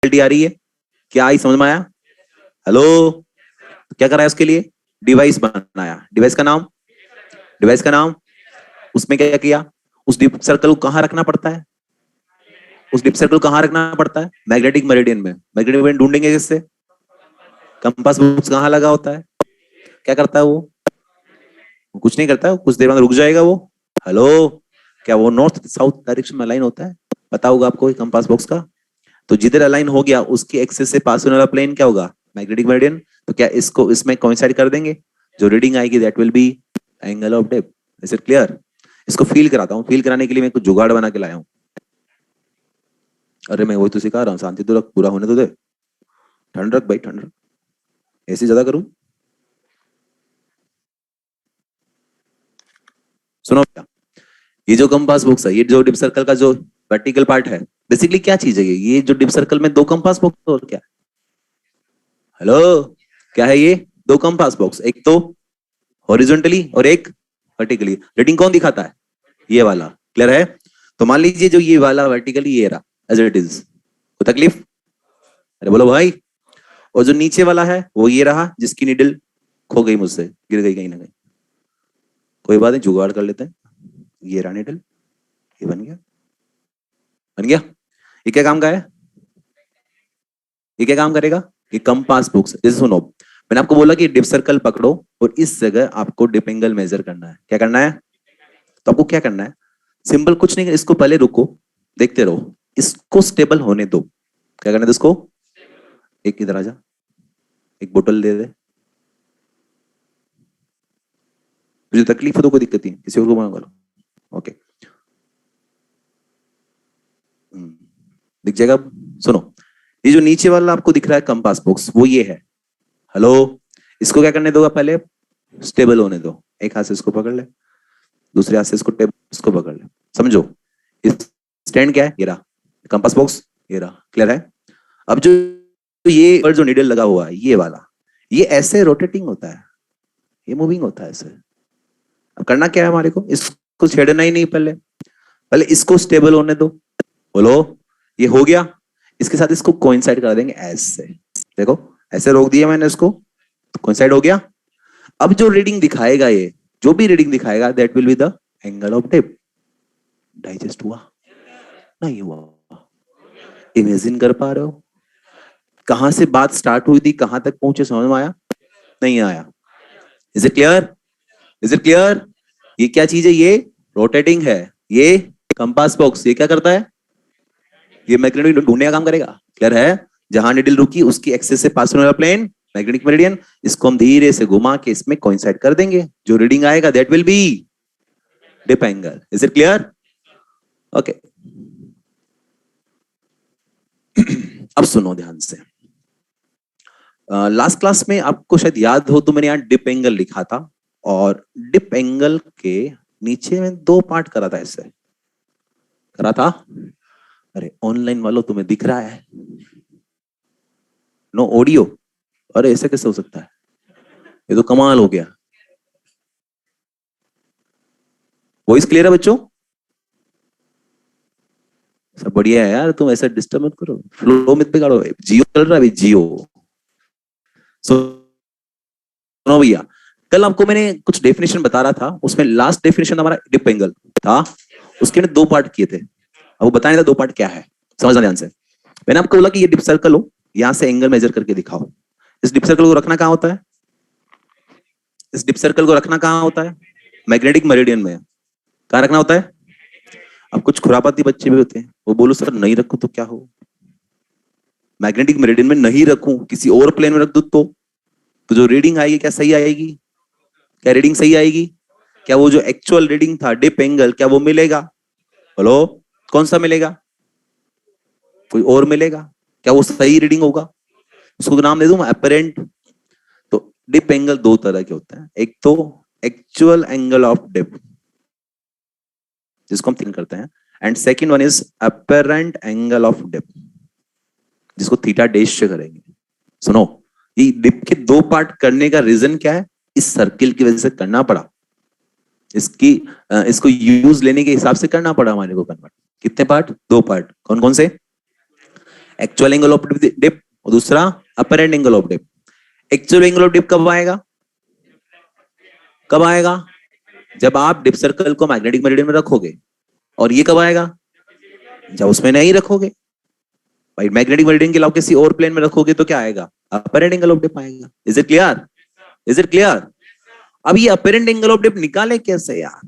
Clarity आ रही है? क्या आई, समझ में आया? हेलो, क्या करा है उसके लिए? डिवाइस बनाया। डिवाइस का नाम उसमें क्या किया? उस डीप सर्कल को कहां रखना पड़ता है? मैग्नेटिक मेरिडियन में। मैग्नेटिक मेरिडियन ढूंढेंगे किससे? कंपास बॉक्स कहां लगा होता है? क्या करता है वो? कुछ नहीं करता है, कुछ देर बाद रुक जाएगा वो। हेलो, क्या वो नॉर्थ साउथ डायरेक्शन में अलाइन होता है? पता होगा आपको कंपास बॉक्स का। तो जिधर अलाइन हो गया उसकी एक्सिस से पास होने वाला प्लेन क्या होगा? Magnetic meridian. तो क्या इसको इसमें कोइंसाइड कर देंगे? जो रीडिंग आएगी that will B angle of depth. Is it clear? इसको फील कराता हूँ। फील कराने के लिए मैं कुछ जुगाड़ बना के लाया हूँ। अरे मैं वही तो सिखा रहा हूँ, शांति तो रख, पूरा होने तो दे। ठंड रख भाई, ठंड रख। ऐसे ज्यादा करूं? सुनो क्या, ये जो कंपास बॉक्स है, ये जो डिप सर्कल का जो वर्टिकल पार्ट है, बेसिकली क्या चीज है ये जो डिप सर्कल में दो कंपास बॉक्स और क्या? हेलो, क्या है ये? दो कंपास बॉक्स, एक तो हॉरिजॉन्टली और एक वर्टिकली। रीडिंग कौन दिखाता है? ये वाला। क्लियर है? तो मान लीजिए जो ये वाला वर्टिकली ये रहा एज इट इज, कोई तकलीफ? अरे बोलो भाई। और जो नीचे वाला है वो ये रहा, जिसकी निडल खो गई मुझसे, गिर गई कहीं ना कहीं। कोई बात नहीं, जुगाड़ कर लेते हैं। ये रहा निडल, ये बन गया। बन गया। ये क्या काम का है? ये क्या काम करेगा? ये कंपास बॉक्स। जैसे सुनो, मैंने आपको बोला कि डिप सर्कल पकड़ो और इस जगह आपको डिप एंगल मेजर करना है। क्या करना है? तो आपको क्या करना है? सिंपल कुछ नहीं, इसको पहले रुको, देखते रहो, इसको स्टेबल होने दो। क्या करना है इसको? एक इधर आ जा, एक बोतल दे दे। तुझे तकलीफ हो तो कोई दिक्कत नहीं, किसी और को मना करो। ओके, दिख जाएगा अब। सुनो, ये जो नीचे वाला आपको दिख रहा है कंपास बॉक्स, वो ये है। हेलो, इसको क्या करने दो? पहले स्टेबल होने दो। एक हाथ से इसको पकड़ ले, दूसरे हाथ से इसको इसको पकड़ ले। समझो, इस स्टैंड क्या है? ये रहा कंपास बॉक्स, ये रहा। क्लियर है? अब जो ये पर जो नीडल लगा हुआ है ये वाला, ये ऐसे रोटेटिंग होता है, ये मूविंग होता है ऐसे। अब करना क्या है हमारे को? इसको छेड़ना ही नहीं, पहले पहले इसको स्टेबल होने दो। बोलो, ये हो गया। इसके साथ इसको कोइंसाइड कर देंगे ऐसे। देखो, ऐसे रोक दिया मैंने इसको, तो कोइंसाइड हो गया। अब जो रीडिंग दिखाएगा, ये जो भी रीडिंग दिखाएगा that will be the angle of depth. Digest हुआ? नहीं हुआ? इमेजिन कर पा रहे हो कहां से बात स्टार्ट हुई थी, कहां तक पहुंचे? समझ में आया? नहीं आया? Is it clear? Is it clear? ये क्या चीज है? ये रोटेटिंग है। ये कंपास बॉक्स, ये क्या करता है? ये मैग्नेटिक ढूंढने का काम करेगा। क्लियर है? जहां निडल रुकी उसकी एक्सेस से पास होने वाला प्लेन मैग्नेटिक मेरिडियन, इसको हम धीरे से घुमा के इसमें कोइंसाइड कर देंगे। जो रीडिंग आएगा that will be dip angle. Is it clear? Okay, अब सुनो ध्यान से। लास्ट क्लास में आपको शायद याद हो तो मैंने यहाँ डिप एंगल लिखा था, और डिप एंगल के नीचे में दो पार्ट करा था। ऐसे करा था। अरे ऑनलाइन वालों, तुम्हें दिख रहा है? No audio? अरे ऐसे कैसे हो सकता है? ये तो कमाल हो गया। वॉइस क्लियर है बच्चों? सब बढ़िया है यार, तुम ऐसा डिस्टर्ब मत करो, फ्लो मत बिगाड़ो। जियो चल रहा है अभी, जियो। सुनो भैया, कल आपको मैंने कुछ डेफिनेशन बता रहा था, उसमें लास्ट डेफिनेशन हमारा डिप एंगल था। उसके मैंने दो पार्ट किए थे। अब वो बताने था दो पार्ट क्या है, समझना ध्यान से। मैंने आपको बोला कि ये डिप सर्कल हो, यहां से एंगल मेजर करके दिखाओ। इस डिप सर्कल को रखना कहां होता है? इस डिप सर्कल को रखना कहां होता है? मैग्नेटिक मेरिडियन में। कहां रखना होता है? अब कुछ खुरापाती बच्चे भी होते हैं, वो बोलो सर नहीं रखूं तो क्या हो? मैग्नेटिक मेरिडियन में नहीं रखूं, किसी और प्लेन में रख दूं तो जो रीडिंग आएगी क्या सही आएगी? क्या रीडिंग सही आएगी? क्या वो जो एक्चुअल रीडिंग था डिप एंगल, क्या वो मिलेगा? हेलो, कौन सा मिलेगा? कोई और मिलेगा? क्या वो सही रीडिंग होगा? उसको नाम दे दूं मैं अपेरेंट। तो डिप एंगल दो तरह के होते हैं, एक तो एक्चुअल एंगल ऑफ डिप, जिसको हम थिंक करते हैं, and second one is apparent angle of dip, जिसको थीटा डैश से करेंगे। सुनो, ये डिप के दो पार्ट करने का रीजन क्या है? इस सर्किल की वजह से करना पड़ा। इसको यूज लेने के हिसाब से करना पड़ा हमारे को कन्वर्ट। कितने पार्ट? दो पार्ट। कौन कौन से? एक्चुअल एंगल ऑफ डिप और दूसरा apparent angle of dip. Actual angle of dip कब आएगा? कब आएगा? जब आप डिप सर्कल को मैग्नेटिक मेरिडियन में रखोगे। और ये कब आएगा? जब उसमें नहीं रखोगे। भाई मैग्नेटिक मेरिडियन के अलावा किसी और प्लेन में रखोगे तो क्या आएगा? अपरेंट एंगल ऑफ डिप आएगा। Is it clear? Is it clear? अब ये अपरेंट एंगल ऑफ डिप निकाले कैसे यार?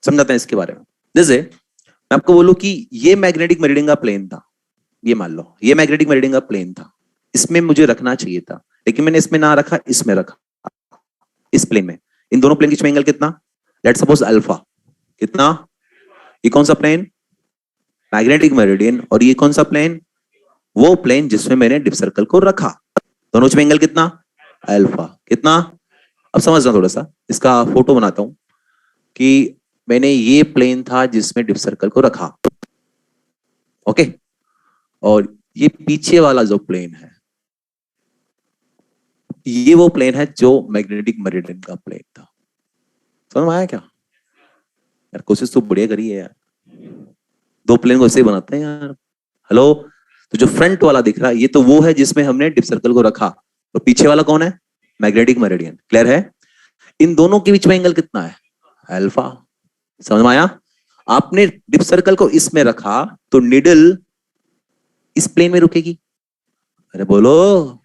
समझाते हैं इसके बारे में। जैसे मैं आपको बोलूं कि ये मैग्नेटिक मेरिडियन का प्लेन था, ये मान लो ये मैग्नेटिक मेरिडियन का प्लेन था, इसमें मुझे रखना चाहिए था, लेकिन मैंने इसमें ना रखा, इसमें रखा, इस प्लेन में। इन दोनों प्लेन के बीच में एंगल कितना? Let's suppose alpha. कितना? ये कौन सा प्लेन? Magnetic meridian. और ये कौन सा प्लेन? वो प्लेन जिसमें मैंने डिप सर्कल को रखा। दोनों में एंगल कितना? अल्फा। कितना? अब समझना, थोड़ा सा इसका फोटो बनाता हूं कि मैंने ये प्लेन था जिसमें डिप सर्कल को रखा, ओके, और ये पीछे वाला जो प्लेन है, ये वो प्लेन है जो मैग्नेटिक मेरिडियन का प्लेन था। समझ में आया क्या यार? कोशिश तो बढ़िया करी है यार, दो प्लेन को ऐसे बनाते हैं यार। हेलो, तो जो फ्रंट वाला दिख रहा है ये तो वो है जिसमें हमने डिप सर्कल को रखा, और पीछे वाला कौन है? Magnetic meridian. क्लियर है? इन दोनों के बीच में एंगल कितना है? अल्फा। समझ में आया? आपने डिप सर्कल को इसमें रखा तो निडल इस प्लेन में रुकेगी। अरे बोलो,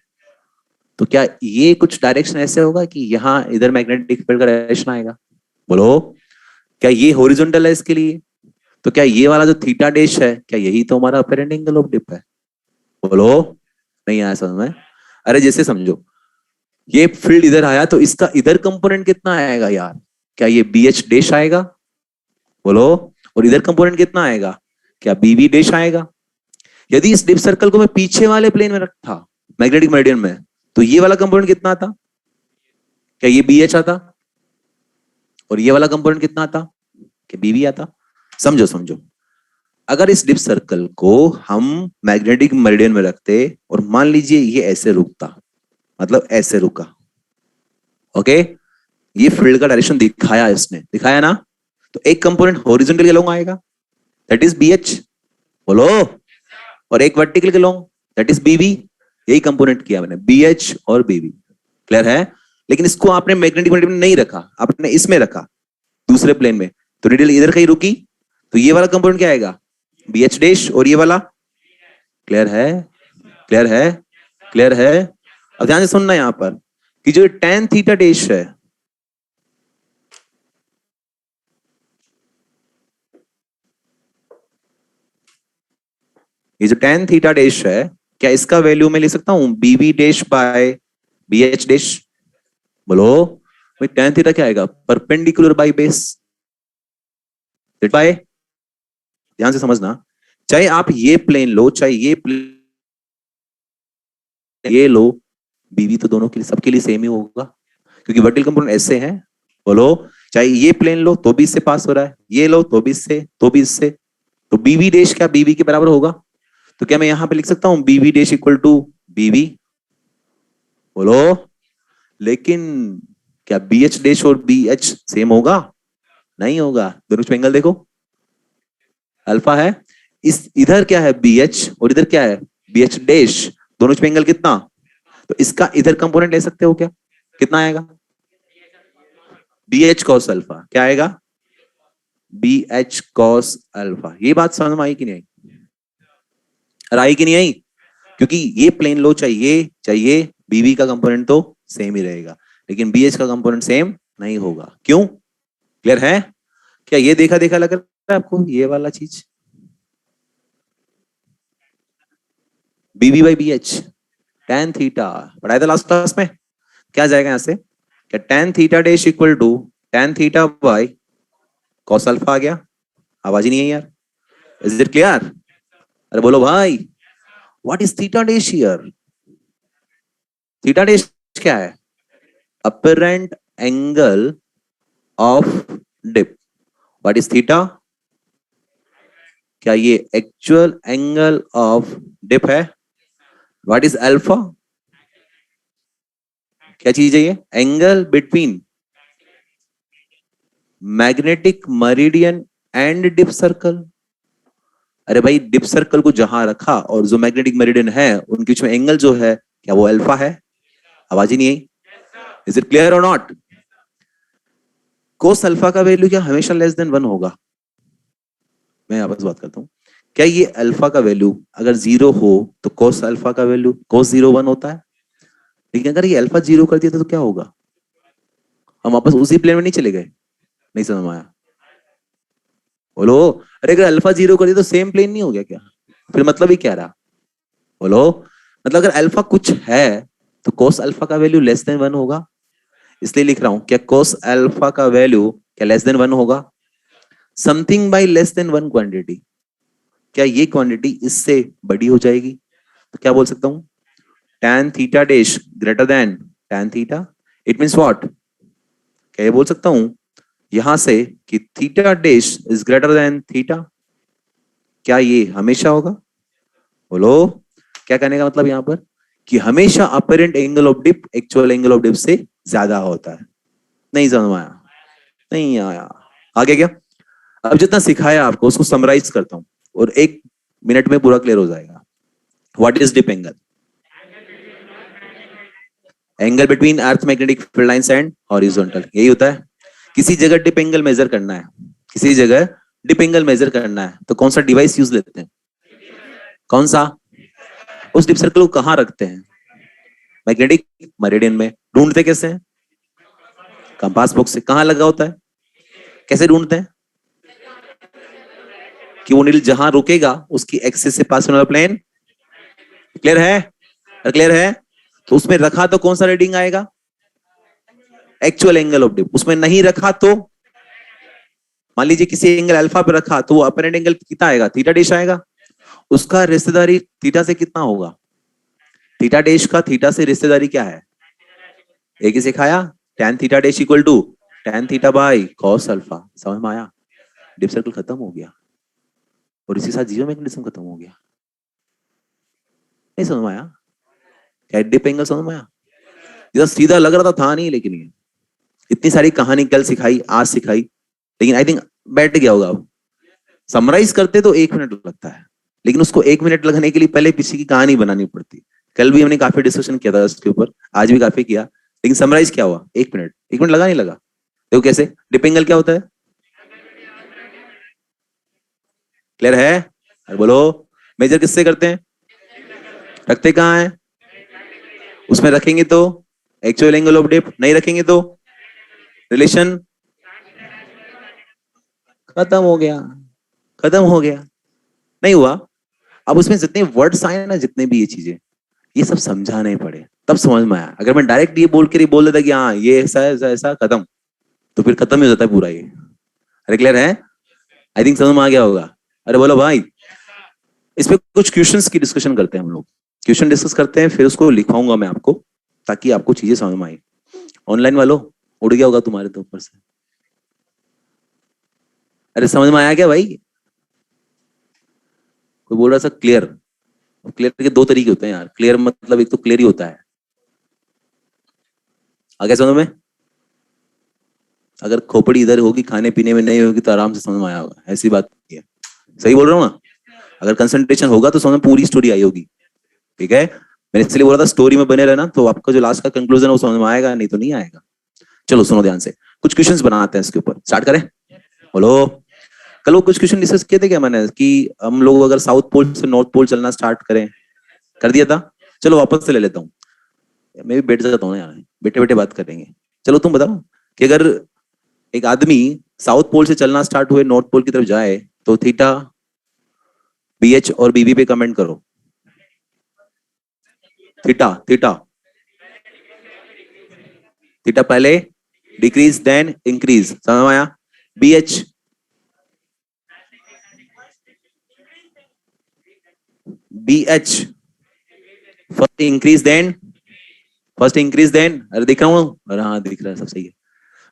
तो क्या ये कुछ डायरेक्शन ऐसे होगा कि यहां इधर मैग्नेटिक फील्ड का डायरेक्शन आएगा? बोलो, क्या ये हॉरिजॉन्टल है इसके लिए? तो क्या ये वाला जो थीटा डैश है, क्या यही तो हमारा अपरेंट एंगल ऑफ डिप है? बोलो, नहीं आया समझ में? अरे जैसे समझो, ये फील्ड इधर आया तो इसका इधर कंपोनेंट कितना आएगा यार? क्या ये बी एच डैश आएगा? बोलो, और इधर कंपोनेंट कितना आएगा? क्या बी वी डैश आएगा? यदि इस डिप सर्कल को मैं पीछे वाले प्लेन में रखता मैग्नेटिक मेरिडियन में, तो ये वाला कंपोनेंट कितना आता? क्या ये बी एच आता? और ये वाला कंपोनेंट कितना आता? क्या बी वी आता? समझो समझो, अगर इस डिप सर्कल को हम मैग्नेटिक मेरिडियन में रखते और मान लीजिए ये ऐसे रुकता, मतलब ऐसे रुका, ओके, ये फील्ड का डायरेक्शन दिखाया, इसने दिखाया ना, तो एक कंपोनेंट हॉरिजॉन्टल लॉन्ग आएगा, दैट इज बी एच। बोलो, और एक वर्टिकल के लॉन्ग, दैट इज बीवी। यही कंपोनेंट किया मैंने, बी एच और बीवी। क्लियर है? लेकिन इसको आपने मैग्नेटिक मेरिडियन में नहीं रखा, आपने इसमें रखा दूसरे प्लेन में, तो निडल इधर कहीं रुकी, तो ये वाला कंपोनेंट क्या आएगा? बी एच डैश, और ये वाला? क्लियर है? क्लियर है? क्लियर है? अब ध्यान से सुनना यहां पर कि जो tan थीटा डैश है, ये जो tan थीटा डैश है, क्या इसका वैल्यू मैं ले सकता हूं BV dash by B H dash? बोलो भाई, tan थीटा क्या आएगा? Perpendicular by base by. ध्यान से समझना, चाहे आप ये प्लेन लो, चाहे ये लो, बीवी तो दोनों के लिए, सबके लिए सेम ही होगा, क्योंकि वर्टिकल कंपोनेंट ऐसे हैं। बोलो, चाहे ये प्लेन लो तो भी इससे पास हो रहा है, ये लो तो भी इससे, तो भी इससे, तो बीवी डैश क्या बीवी के बराबर होगा? तो क्या मैं यहां पे लिख सकता हूं बीवी डैश इक्वल टू बीवी? बोलो, लेकिन क्या बी एच डैश और बी एच सेम होगा? नहीं होगा। दोनों में एंगल देखो, अल्फा है, इस इधर क्या है? बी एच, और इधर क्या है? B H dash. दोनों में एंगल कितना? तो इसका इधर कंपोनेंट ले सकते हो क्या? कितना आएगा? B H cos alpha. क्या आएगा? B H cos alpha. ये बात समझ में आई कि नहीं आई? आई कि नहीं आई? क्योंकि ये प्लेन लो चाहिए बीवी का कंपोनेंट तो सेम ही रहेगा, लेकिन बी एच का कंपोनेंट सेम नहीं होगा। क्यों? क्लियर है? क्या ये देखा देखा लग रहा है आपको ये वाला चीज? BV by B H, tan theta पढ़ाया था लास्ट क्लास में। क्या जाएगा यहां से? क्या tan theta dash equal to tan theta by cos alpha आ गया? आवाज ही नहीं है यार। Is it clear? अरे बोलो भाई, what is theta dash here? Theta dash क्या है? Apparent angle of dip. What is theta? क्या ये एक्चुअल एंगल ऑफ डिप है? What is alpha? क्या चीज है ये? Angle between magnetic meridian and dip circle. अरे भाई डिप सर्कल को जहां रखा और जो मैग्नेटिक मेरिडियन है उनके बीच में एंगल जो है क्या वो अल्फा है? आवाज ही नहीं आई। इज इट क्लियर और नॉट? कोस अल्फा का वैल्यू क्या हमेशा लेस देन 1 होगा? मैं आपस बात करता हूं, क्या ये अल्फा का वैल्यू अगर 0 हो तो कोस अल्फा का वैल्यू कोस 0 1 होता है? लेकिन अगर ये अल्फा 0 कर दिया तो क्या होगा? हम वापस उसी प्लेन में नहीं चले गए? नहीं समझ में आया? बोलो। अरे अगर अल्फा 0 कर दिया तो सेम प्लेन नहीं हो गया क्या? फिर मतलब ही क्या रहा? बोलो। मतलब अगर अल्फा कुछ है तो कोस अल्फा का वैल्यू लेस देन 1 होगा। इसलिए लिख रहा हूं, क्या कोस अल्फा का वैल्यू क्या लेस देन 1 होगा? Something bye less than 1 quantity, क्या ये क्वांटिटी इससे बड़ी हो जाएगी? तो क्या बोल सकता हूं? tan theta dash greater than tan theta. It means what? क्या ये बोल सकता हूं यहां से कि theta dash is greater then theta? क्या ये हमेशा होगा? बोलो। क्या कहने का मतलब यहां पर कि हमेशा apparent angle of dip actual angle of dip से ज्यादा होता है। नहीं समझ में आया? नहीं आया? आगे क्या? अब जितना सिखाया आपको उसको समराइज करता हूं और 1 मिनट में पूरा क्लियर हो जाएगा। What is dip angle? Angle between earth magnetic field lines and horizontal, यही होता है। किसी जगह डिप एंगल मेजर करना है, किसी जगह डिप एंगल मेजर करना है तो कौन सा डिवाइस यूज लेते हैं? कौन सा? उस डिप सर्कल को कहां रखते हैं? मैग्नेटिक मेरिडियन में। ढूंढते कैसे हैं? कंपास बॉक्स से। कहां लगा होता है? कैसे ढूंढते हैं? कि वो नीडल जहां रुकेगा उसकी एक्सिस से पास होने वाला प्लेन। क्लियर है? क्लियर है? तो उसमें रखा तो कौन सा रीडिंग आएगा? Actual angle of dip. उसमें नहीं रखा तो मान लीजिए किसी एंगल अल्फा पे रखा तो वो अपरेंट एंगल कितना आएगा? थीटा डैश आएगा। उसका रिश्तेदारी थीटा से कितना होगा? थीटा डैश का थीटा से रिश्तेदारी क्या है? एक ही सिखाया, tan theta dash equal to tan theta by cos alpha. समझ में आया? डिप सर्कल खत्म हो गया और इसी साथ जीरो मैग्नेटिज्म खत्म हो गया। नहीं समझ में आया? क्या डिप एंगल समझ में आया? जैसा सीधा लग रहा था नहीं, लेकिन ये इतनी सारी कहानी कल सिखाई आज सिखाई, लेकिन आई थिंक बैठ गया होगा। अब समराइज करते तो 1 मिनट लगता है, लेकिन उसको 1 मिनट लगने के लिए पहले पीछे की कहानी बनानी पड़ती। कल भी हमने काफी डिस्कशन किया था उसके ऊपर, आज भी काफी किया, लेकिन समराइज क्या हुआ? 1 मिनट। 1 मिनट लगा नहीं लगा? देखो कैसे। डिप एंगल क्या होता है? क्लियर है? अरे बोलो। मेजर किससे करते हैं? रखते कहाँ है? उसमें रखेंगे तो एक्चुअल एंगल ऑफ डिप, नहीं रखेंगे तो रिलेशन खत्म हो गया। खत्म हो गया। नहीं हुआ? अब उसमें जितने वर्ड्स आए ना, जितने भी ये चीजें, ये सब समझाने पड़े तब समझ में आया। अगर मैं डायरेक्ट ये बोल के बोल देता कि हाँ ये ऐसा ऐसा ऐसा खत्म, तो फिर खत्म ही हो जाता है पूरा ये। अरे क्लियर है? आई थिंक समझ में आ गया होगा। अरे बोलो भाई। इस पे कुछ क्वेश्चंस की डिस्कशन करते हैं हम लोग। क्वेश्चन डिस्कस करते हैं, फिर उसको लिखवाऊंगा मैं आपको, ताकि आपको चीजें समझ में आए। ऑनलाइन वालों, उड़ गया होगा तुम्हारे तो ऊपर से। अरे समझ में आया क्या भाई? कोई बोल रहा था क्लियर। क्लियर के 2 तरीके होते हैं यार। क्लियर मतलब एक तो क्लियर ही होता है। आगे समझ में? अगर खोपड़ी इधर होगी, खाने पीने में नहीं होगी, तो आराम से समझ में आया होगा। ऐसी बात नहीं है। सही बोल रहा हूँ ना? अगर कंसंट्रेशन होगा तो समझ में पूरी स्टोरी आई होगी। ठीक है? मैंने इसलिए बोला था स्टोरी में बने रहना, तो आपका जो लास्ट का कंक्लूजन है वो समझ में आएगा, नहीं तो नहीं आएगा। चलो सुनो ध्यान से, कुछ क्वेश्चंस बनाते हैं इसके ऊपर। स्टार्ट करें? बोलो। कल वो कुछ क्वेश्चन डिस्कस किए थे क्या मैंने, कि हम लोग अगर साउथ पोल से नॉर्थ पोल चलना स्टार्ट करें? कर दिया था। चलो वापस से ले लेता हूँ। मैं भी बैठ जाता हूँ ना यार, बैठे बैठे बात करेंगे। चलो तुम बताओ कि अगर एक आदमी साउथ पोल से चलना स्टार्ट हुए नॉर्थ पोल की तरफ जाए, तो थीटा BH और BB पे कमेंट करो। थीटा थीटा थीटा पहले डिक्रीज देन इंक्रीज। समझ में आया? BH BH first increase then अरे दिख रहा हूँ, अरे हाँ दिख रहा है, सब सही है।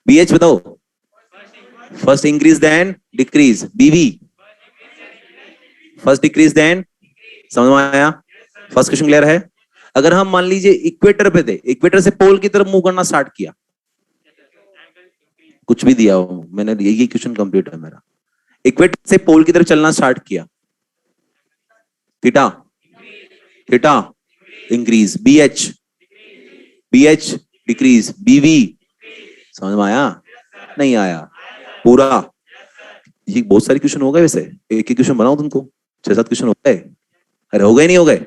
BH बताओ। First increase then decrease. BB first decrease then. समझ में आया? फर्स्ट क्वेश्चन क्लियर है? अगर हम मान लीजिए इक्वेटर पे थे, इक्वेटर से पोल की तरफ मूव करना स्टार्ट किया, कुछ भी दिया हो, मैंने यही क्वेश्चन कंप्लीट है मेरा। इक्वेटर से पोल की तरफ चलना स्टार्ट किया, theta, theta increase, BH, BH decrease, BV, समझ में आया? नहीं आया पूरा? ये बहुत सारे क्वेश्चन हो गए, वैसे एक ही क्वेश्चन बनाओ तुमको, 6-7 क्वेश्चन हो गए। अरे हो गए नहीं हो गए?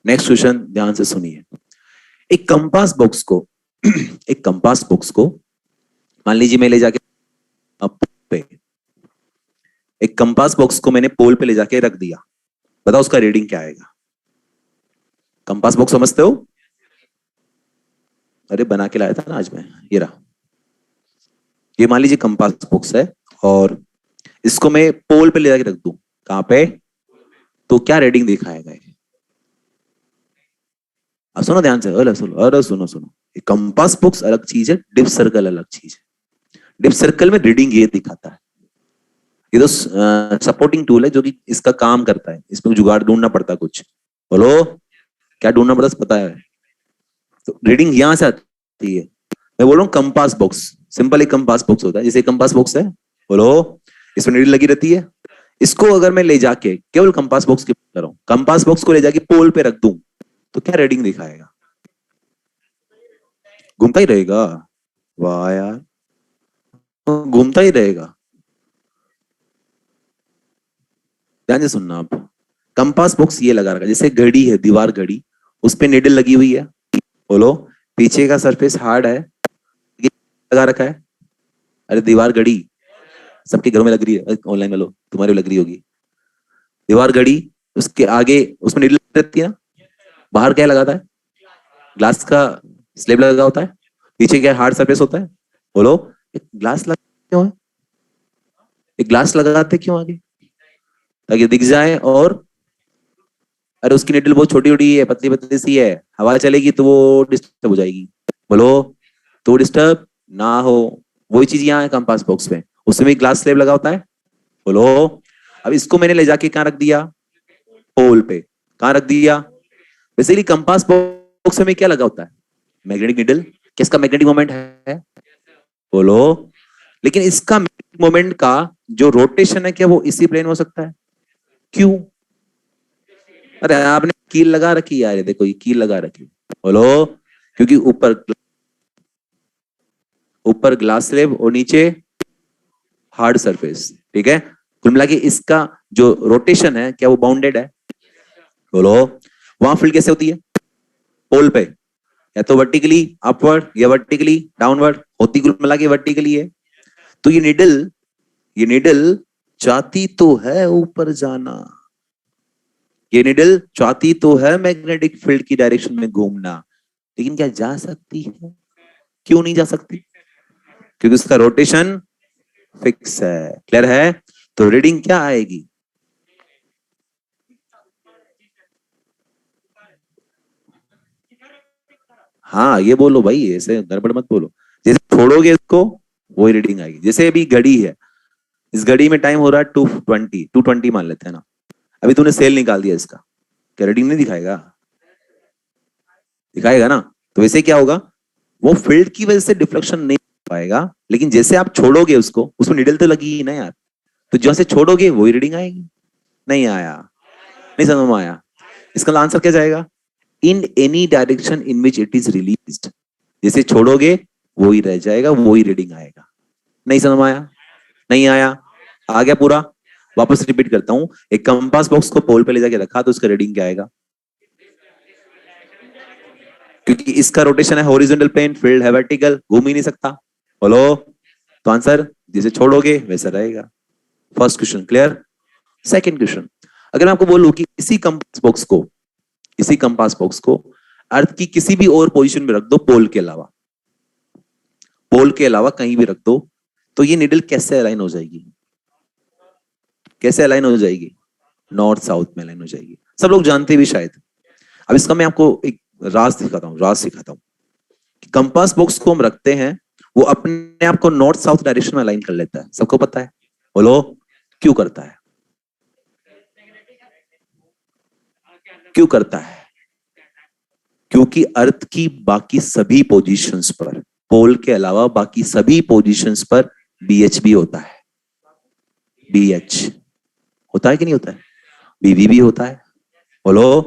नेक्स्ट क्वेश्चन ध्यान से सुनिए। एक कंपास बॉक्स को एक कंपास बॉक्स को मान लीजिए मैं ले जाके पे, एक कंपास बॉक्स को मैंने पोल पे ले जाके रख दिया, बताओ उसका रीडिंग क्या आएगा? कंपास बॉक्स समझते हो? अरे बना के लाया था ना आज मैं, ये रहा। ये मान लीजिए कंपास बॉक्स है और इसको मैं पोल पे ले जाके रख दूं, कहां पे? तो क्या रीडिंग दिखाएगा? अब सुनो ध्यान से, अरे सुनो, अरे सुनो सुनो, कंपास बॉक्स अलग चीज है, डिप सर्कल अलग चीज है। डिप सर्कल में रीडिंग ये दिखाता है, ये तो सपोर्टिंग टूल है जो कि इसका काम करता है, इसमें जुगाड़ ढूंढना पड़ता है कुछ। बोलो क्या ढूंढना पड़ता है पता है? तो रीडिंग यहां से आती है। मैं बोल रहा हूँ कंपास बॉक्स, सिंपल एक कंपास बॉक्स होता है, जैसे कंपास बॉक्स है, बोलो इसमें नीडल लगी रहती है। इसको अगर मैं ले जाके केवल कंपास बॉक्स की बात कर रहा हूं, कंपास बॉक्स को ले जाके पोल पे रख दूं तो क्या रीडिंग दिखाएगा? घूमता ही रहेगा। वाह यार, घूमता ही रहेगा। ध्यान से सुनना आप, कंपास बॉक्स ये लगा रखा है जैसे घड़ी है, दीवार घड़ी, उस पे निडल लगी हुई है। बोलो पीछे का सरफेस हार्ड है, लगा रखा है। अरे दीवार घड़ी सबके घरों में लग रही है, ऑनलाइन में लो तुम्हारे लग रही होगी दीवार घड़ी, उसके आगे उसमें निडल रहती है ना, बाहर क्या लगाता है? ग्लास का स्लेब लगा होता है, पीछे क्या हार्ड सरफेस होता है। बोलो एक ग्लास लगा क्यों है? एक ग्लास लगाते क्यों आगे? ताकि दिख जाए। और अरे उसकी निडल बहुत छोटी छोटी है, पतली पतली सी है, हवा चलेगी तो वो डिस्टर्ब हो जाएगी। बोलो तो डिस्टर्ब ना हो, वही चीज यहाँ है कंपास बॉक्स में, उसमें भी ग्लास स्लेब लगा होता है। बोलो अब इसको मैंने ले जाके कहाँ रख दिया? पोल पे। कहाँ रख दिया? बेसिकली कंपास बॉक्स में क्या लगा होता है? Magnetic needle. किसका मैग्नेटिक मोमेंट है? बोलो। लेकिन इसका मैग्नेटिक मोमेंट का जो रोटेशन है क्या वो इसी प्लेन में हो सकता है? क्यों? अरे आपने कील लगा रखी यार, देखो ये कील लगा रखी। बोलो क्योंकि ऊपर ऊपर ग्लास स्लेब और नीचे हार्ड सरफेस, ठीक है। कुल मिला के इसका जो रोटेशन है क्या वो बाउंडेड है? बोलो वहां फील्ड कैसे होती है? पोल पे या तो वर्टिकली अपवर्ड या वर्टिकली डाउनवर्ड होती, कुल मिला के वर्टिकली है। तो ये निडल चाहती तो है ऊपर जाना, ये निडल चाहती तो है मैग्नेटिक फील्ड की डायरेक्शन में घूमना, लेकिन क्या जा सकती है? क्यों नहीं जा सकती? क्योंकि उसका रोटेशन फिक्स है। क्लियर है? तो रीडिंग क्या आएगी? हाँ ये बोलो भाई, ऐसे गड़बड़ मत बोलो। जैसे छोड़ोगे इसको वही रीडिंग आएगी। जैसे अभी घड़ी है, इस घड़ी में टाइम हो रहा है 220 मान लेते हैं ना, अभी तूने सेल निकाल दिया इसका, क्या रीडिंग नहीं दिखाएगा? दिखाएगा ना। तो वैसे क्या होगा, वो फील्ड की वजह से डिफ्लेक्शन नहीं पाएगा, लेकिन जैसे आप छोड़ोगे उसको, उसमें निडल तो लगी ही ना यार, तो जैसे छोड़ोगे वही रीडिंग आएगी। नहीं आया? नहीं समझ में आया? इसका आंसर क्या जाएगा? In any direction in which it is released, जैसे छोड़ोगे वही रह जाएगा, वही रीडिंग आएगा। नहीं समझ में आया? नहीं आया? आ गया पूरा? वापस रिपीट करता हूं, एक कंपास बॉक्स को पोल पे ले जाके रखा तो उसका रीडिंग क्या आएगा? क्योंकि इसका रोटेशन है हॉरिजॉन्टल प्लेन, फील्ड है वर्टिकल, घूम ही नहीं सकता। बोलो तो आंसर जैसे छोड़ोगे वैसा रहेगा। First question clear. Second question, अगर मैं आपको बोलूं कि इसी कंपास बॉक्स को अर्थ की किसी भी और पोजीशन में रख दो, पोल के अलावा, पोल के अलावा कहीं भी रख दो, तो ये निडल कैसे अलाइन हो जाएगी? कैसे अलाइन हो जाएगी? नॉर्थ साउथ में अलाइन हो जाएगी। सब लोग जानते भी शायद। अब इसका मैं आपको एक राज सिखाता हूँ। कंपास बॉक्स को हम रखते हैं, वो अपने आप को नॉर्थ साउथ डायरेक्शन में अलाइन कर लेता है, सबको पता है। बोलो क्यों करता है? क्यों करता है? क्योंकि अर्थ की बाकी सभी पोजीशंस पर, पोल के अलावा बाकी सभी पोजीशंस पर BH भी होता है। BH होता है कि नहीं होता है? BV भी होता है। बोलो,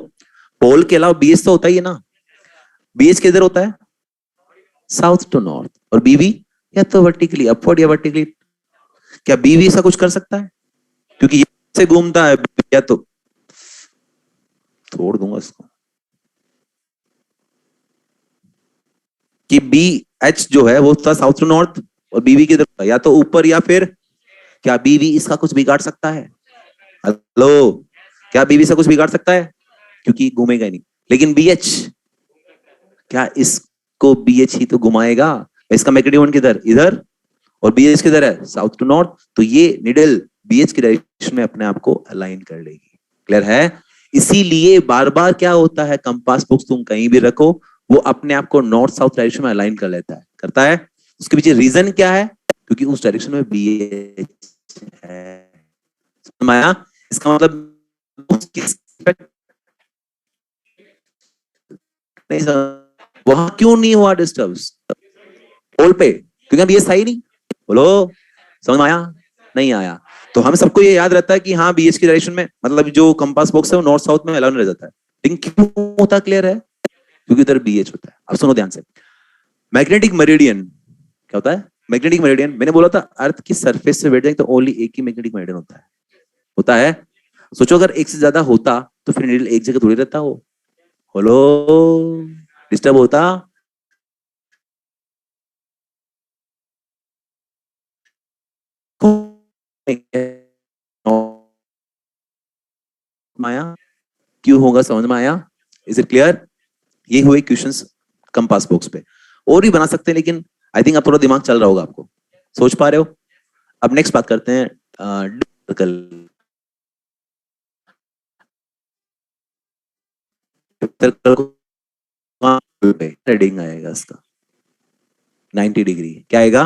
पोल के अलावा बीएच तो होता ही है ना। बीएच किधर होता है? South to north. और बीवी या तो वर्टिकली अपवर्ड या वर्टिकली। क्या बीवी ऐसा कुछ कर सकता है? क्योंकि ये से घूमता है, या तो छोड़ दूंगा इसको कि बी एच जो है वो था साउथ टू नॉर्थ, और बीवी किधर था? या तो ऊपर या फिर। क्या बीवी इसका कुछ बिगाड़ सकता है? हेलो, क्या बीवी से कुछ बिगाड़ सकता है? क्योंकि घूमेगा ही नहीं। लेकिन बीएच, क्या इसको बीएच ही तो घुमाएगा? इसका मैग्नेटिक मोमेंट किधर? इधर। और बीएच किधर है? South to north. तो ये निडल बीएच की डायरेक्शन में अपने आप को अलाइन कर लेगी। क्लियर है? इसीलिए बार बार क्या होता है, कंपास बॉक्स तुम कहीं भी रखो, वो अपने आप को नॉर्थ साउथ डायरेक्शन में अलाइन कर लेता है, करता है। उसके पीछे रीजन क्या है? क्योंकि उस डायरेक्शन में बीएच है। समझ में आया? इसका मतलब नहीं वहां क्यों नहीं हुआ डिस्टर्ब? पोल पे, क्योंकि अब ये सही नहीं। बोलो, समझ में आया? नहीं आया? तो हम सबको ये याद रहता है कि हाँ बीएच की डायरेक्शन में, मतलब जो कंपास बॉक्स है वो नॉर्थ साउथ में अलाइन रह जाता है। लेकिन क्यों होता? क्लियर है? क्योंकि उधर बीएच होता है। अब सुनो ध्यान से, मैग्नेटिक मेरिडियन क्या होता है? मैग्नेटिक मेरिडियन, मैंने बोला था अर्थ की सरफेस से बैठ जाए तो ओनली एक ही मैग्नेटिक मेरिडियन होता है। सोचो अगर एक से ज्यादा होता तो फिर नीडल एक जगह थोड़ी रहता वो। हेलो, डिस्टर्ब होता? माया क्यों होगा? समझ में आया? Is it clear? ये हुए क्वेश्चंस कंपास बॉक्स पे। और भी बना सकते हैं, लेकिन आई थिंक अब थोड़ा दिमाग चल रहा होगा आपको, सोच पा रहे हो। अब नेक्स्ट बात करते हैं सर्कल पे। रीडिंग आएगा इसका 90 डिग्री। क्या आएगा?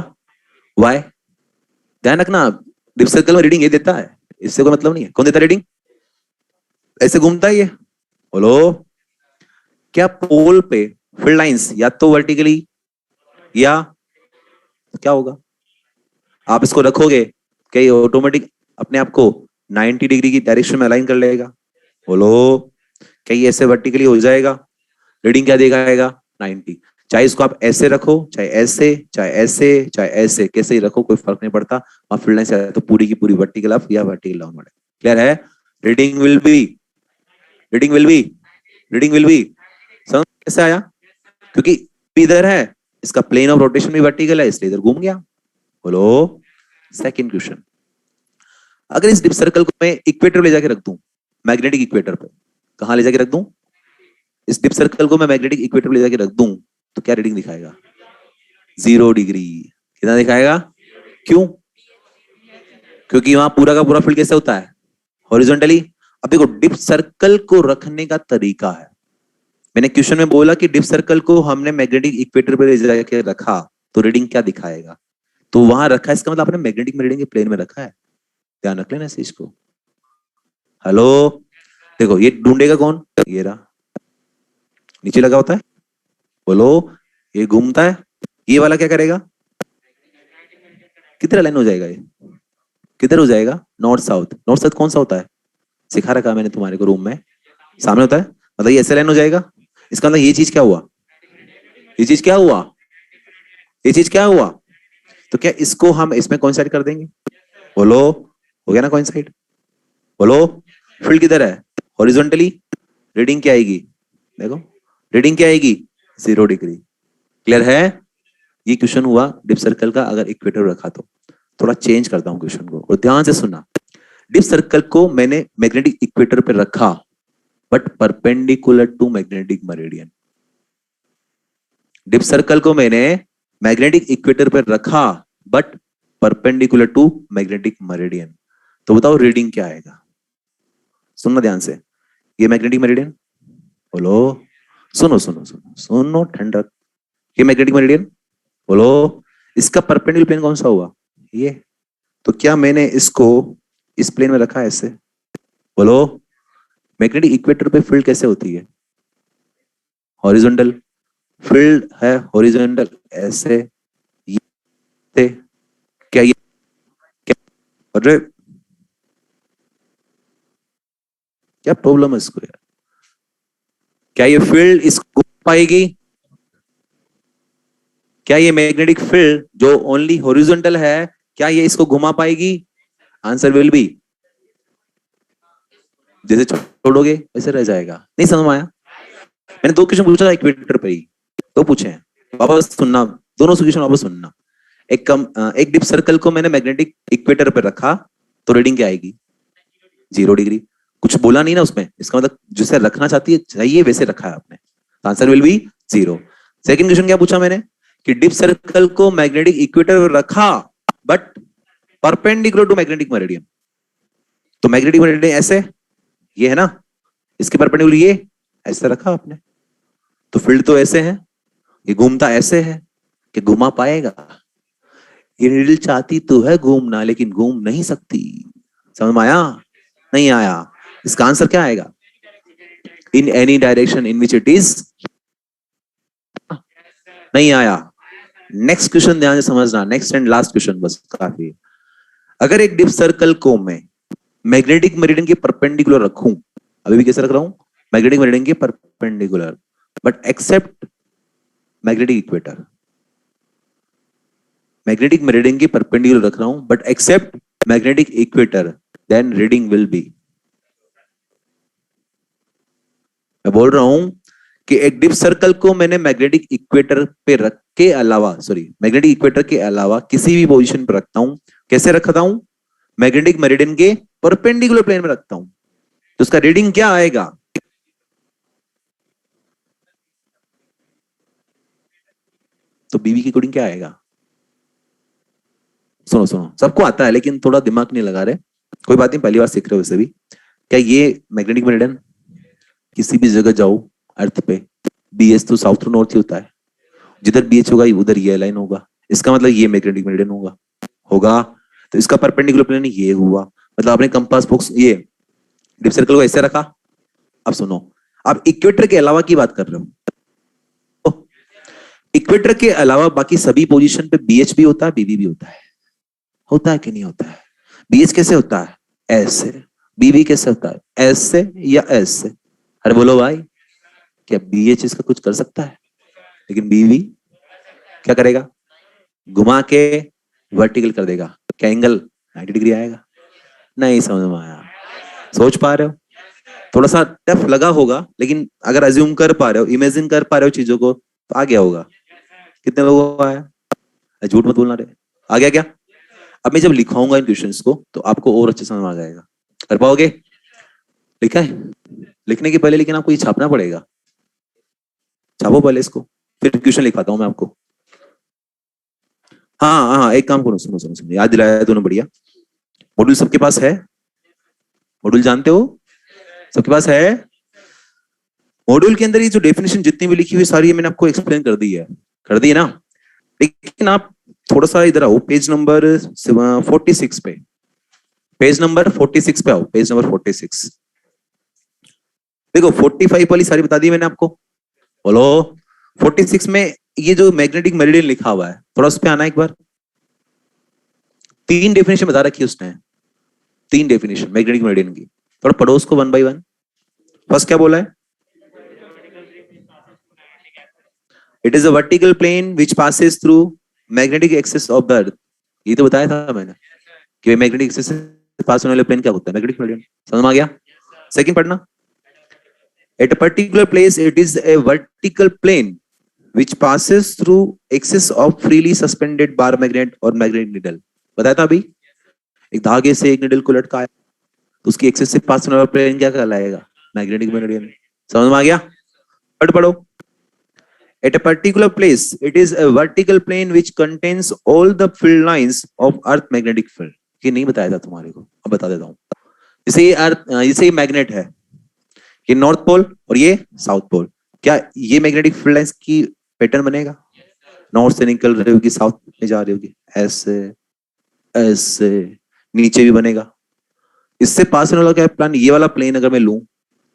वाई? ध्यान रखना, डिप सर्कल में रीडिंग ये देता है, इससे कोई मतलब नहीं है। कौन देता रीडिंग? ऐसे घूमता है ये। बोलो, क्या पोल पे फील्ड लाइंस या तो वर्टिकली या क्या होगा? आप इसको रखोगे क्या ये ऑटोमेटिक अपने आप को 90 डिग्री की डायरेक्शन में अलाइन कर लेगा? बोलो, क्या ये ऐसे वर्टिकली हो जाएगा? रीडिंग क्या दिखाएगा? 90। चाहे इसको आप ऐसे रखो, चाहे ऐसे, चाहे ऐसे, चाहे ऐसे, कैसे ही रखो कोई फर्क नहीं पड़ता। आप फील्ड लाइन से तो पूरी की पूरी वर्टिकल अप या वर्टिकल डाउनवर्ड। क्लियर है? Reading will be reading will be reading will B समझ कैसे आया? क्योंकि इधर है, इसका प्लेन ऑफ रोटेशन भी वर्टिकल है, इसलिए इधर घूम गया। बोलो, सेकंड क्वेश्चन, अगर इस डिप सर्कल को मैं इक्वेटर ले जाके रख दूं, मैग्नेटिक इक्वेटर पे, कहां ले जाके रख दूं? इस डिप सर्कल को मैं मैग्नेटिक इक्वेटर पे ले जाके रख दूं, तो क्या रीडिंग दिखाएगा? 0 डिग्री। कितना दिखाएगा? क्यों? क्योंकि वहां पूरा का पूरा फील्ड कैसे होता है? हॉरिजॉन्टली। अब देखो, डिप सर्कल को रखने का तरीका है। मैंने क्वेश्चन में बोला कि डिप सर्कल को हमने मैग्नेटिक इक्वेटर पे ले जाके रखा, तो रीडिंग क्या दिखाएगा? तो वहां रखा, इसका मतलब आपने मैग्नेटिक में रीडिंग के प्लेन में रखा है। ध्यान रख लेना इस चीज को। हेलो, देखो ये ढूंढेगा कौन? ये रहा, नीचे लगा होता है। बोलो, ये घूमता है, ये वाला क्या करेगा? किधर अलाइन हो जाएगा ये? किधर हो जाएगा? North south. नॉर्थ साउथ कौन सा होता है? सिखा रखा मैंने तुम्हारे को रूम में, सामने होता है। मतलब ये ऐसे अलाइन हो जाएगा। इसका मतलब ये चीज क्या हुआ? ये चीज क्या हुआ? ये चीज क्या हुआ? तो क्या इसको हम इसमें कोइंसाइड कर देंगे? बोलो, हो गया ना कोइंसाइड? बोलो, फील्ड किधर है? हॉरिजॉन्टली। रीडिंग क्या आएगी? देखो, रीडिंग क्या आएगी? 0 डिग्री। क्लियर है? ये क्वेश्चन हुआ डिप सर्कल का, अगर इक्वेटर रखा तो। थोड़ा चेंज करता हूं क्वेश्चन को, और ध्यान से सुनना। डिप सर्कल को मैंने मैग्नेटिक इक्वेटर पे रखा, but perpendicular to magnetic meridian. Dip circle को मैंने मैग्नेटिक इक्वेटर पे रखा, but perpendicular to magnetic meridian. तो बताओ रीडिंग क्या आएगा? सुनना ध्यान से। ये मैग्नेटिक मेरिडियन, बोलो, सुनो सुनो सुनो सुनो, ठंडक। ये मैग्नेटिक मेरिडियन, बोलो, इसका परपेंडिकुलर प्लेन कौन सा हुआ? ये। तो क्या मैंने इसको इस प्लेन में रखा है ऐसे? बोलो, मैग्नेटिक इक्वेटर पे फील्ड कैसे होती है? हॉरिजॉन्टल। फील्ड है हॉरिजॉन्टल, ऐसे, ये, क्या ये, क्या, अरे क्या प्रॉब्लम है इसको यार? क्या ये फील्ड इसको पाएगी? क्या ये मैग्नेटिक फील्ड जो ओनली हॉरिजॉन्टल है, क्या ये इसको घुमा पाएगी? आंसर विल बी, जैसे छोड़ोगे वैसे रह जाएगा। नहीं समझ में आया? मैंने 2 क्वेश्चन पूछा इक्वेटर पे ही, 2 पूछे हैं, वापस सुनना, दोनों क्वेश्चन वापस सुनना। एक डिप सर्कल को मैंने मैग्नेटिक इक्वेटर पे रखा तो रीडिंग क्या आएगी? 0 डिग्री। कुछ बोला नहीं ना उसमें, इसका मतलब जैसे रखना चाहती है चाहिए वैसे रखा है आपने, answer will be 0। Second question क्या पूछा मैंने कि डिप सर्कल को मैग्नेटिक इक्वेटर पे रखा but perpendicular to magnetic meridian. तो मैग्नेटिक मेरिडियन ऐसे, ये है ना, इसके परपेंडिकुलर ये ऐसे रखा आपने, तो फील्ड तो ऐसे है, ये घूमता ऐसे है कि घुमा पाएगा? ये नीडल चाहती तो है घूमना लेकिन घूम नहीं सकती। समझ में आया? नहीं आया? इसका आंसर क्या आएगा? In any direction in which it is. नहीं आया? नेक्स्ट क्वेश्चन ध्यान से समझना, नेक्स्ट एंड लास्ट क्वेश्चन बस काफी। अगर एक डिप सर्कल को मैं मैग्नेटिक मेरिडियन के परपेंडिकुलर रखूं, अभी भी कैसे रख रहा हूं? मैग्नेटिक मेरिडियन के perpendicular, but except magnetic equator. Magnetic meridian के परपेंडिकुलर रख रहा हूं but except magnetic equator, then reading will be. मैं बोल रहा हूं कि एक डिप सर्कल को मैंने मैग्नेटिक इक्वेटर पे रख के अलावा, मैग्नेटिक इक्वेटर के अलावा किसी भी पोजीशन पर रखता हूं, कैसे रखता हूं? मैग्नेटिक मेरिडियन के परपेंडिकुलर प्लेन में रखता हूं, तो उसका रीडिंग क्या आएगा? तो बीवी की अकॉर्डिंग क्या आएगा? सुनो सुनो, सबको आता है लेकिन थोड़ा दिमाग नहीं लगा रहे, कोई बात नहीं, पहली बार सीख रहे हो वैसे भी। क्या ये मैग्नेटिक मेरिडियन, किसी भी जगह जाओ अर्थ पे, बीएच तो साउथ टू नॉर्थ ही होता है, जिधर बीएच होगा उधर ये लाइन होगा, इसका मतलब ये मैग्नेटिक मेरिडियन होगा। होगा तो इसका परपेंडिकुलर प्लेन ये हुआ, मतलब आपने कंपास बॉक्स ये डिप सर्कल को ऐसे रखा। अब सुनो, आप इक्वेटर के अलावा की बात कर रहे हो, इक्वेटर के अलावा बाकी सभी पोजीशन पे बीएच भी होता है, बीबी भी होता है कि नहीं होता है? बीएच कैसे होता है? ऐसे। बीबी कैसे होता है? ऐसे या ऐसे? अरे बोलो भाई, क्या बीएच इसका कुछ कर सकता है? लेकिन बीबी क्या करेगा? घुमा के वर्टिकल कर देगा। क्या एंगल 90 डिग्री आएगा? नहीं समझ में आया? सोच पा रहे हो? थोड़ा सा टफ लगा होगा, लेकिन अगर अज्यूम कर पा रहे हो, इमेजिन कर पा रहे हो चीजों को, तो आ गया होगा। कितने लोगों को आया? झूठ मत बोलना रे, आ गया क्या? अब मैं जब लिखाऊंगा इन क्वेश्चंस को तो आपको और अच्छे समझ में आ जाएगा। कर पाओगे? लिखा है? लिखने के पहले लेकिन आपको ये छापना पड़ेगा, छापो पहले इसको, फिर क्वेश्चन लिखाता हूं मैं आपको। हाँ हाँ, एक काम करो, सुनो सुनो सुनो, याद दिलाया दोनों, बढ़िया। मॉड्यूल सबके पास है? मॉड्यूल जानते हो? सबके पास है? मॉड्यूल के अंदर ये जो डेफिनेशन जितनी भी लिखी हुई सारी है मैंने आपको एक्सप्लेन कर दी है, कर दी है ना? लेकिन आप थोड़ा सा इधर आओ, पेज नंबर 46 पे, पेज नंबर 46 पे आओ, पेज नंबर 46। देखो 45 वाली सारी बता दी मैंने आपको, बोलो 46 में ये जो मैग्नेटिक मेरिडियन लिखा हुआ है, थोड़ा उस पे आना एक बार। 3 डेफिनेशन बता रखी है उसने, 3 डेफिनेशन मैग्नेटिक मेरिडियन की, थोड़ा पढ़ो उसको वन बाय वन। फर्स्ट क्या बोला है? It is a vertical plane which passes through magnetic axis of the earth. ये तो बताया था मैंने कि मैग्नेटिक एक्सिस से पास होने वाले प्लेन क्या होता है? Magnetic meridian. समझ में आ गया? सेकंड पढ़ना, at a particular place it is a vertical plane which passes through axis of freely suspended bar magnet or magnetic needle। बताया था अभी, एक धागे से एक निडल को लटकाया तो उसकी एक्सिस से पास होने वाला प्लेन क्या कहलाएगा? Magnetic meridian. समझ में आ गया? पढ़ो। At a particular place it is a vertical plane which contains all the field lines of earth magnetic field। ये नहीं बताया था तुम्हारे को, अब बता देता हूँ। जैसे ये अर्थ, जैसे ये मैग्नेट है, ये नॉर्थ पोल और ये साउथ पोल, क्या ये मैग्नेटिक फील्ड लाइंस की पैटर्न बनेगा? नॉर्थ से निकल रही होगी, साउथ में जा रही होगी, ऐसे ऐसे, नीचे भी बनेगा। इससे पास होने वाला क्या प्लान, ये वाला प्लेन अगर मैं लूं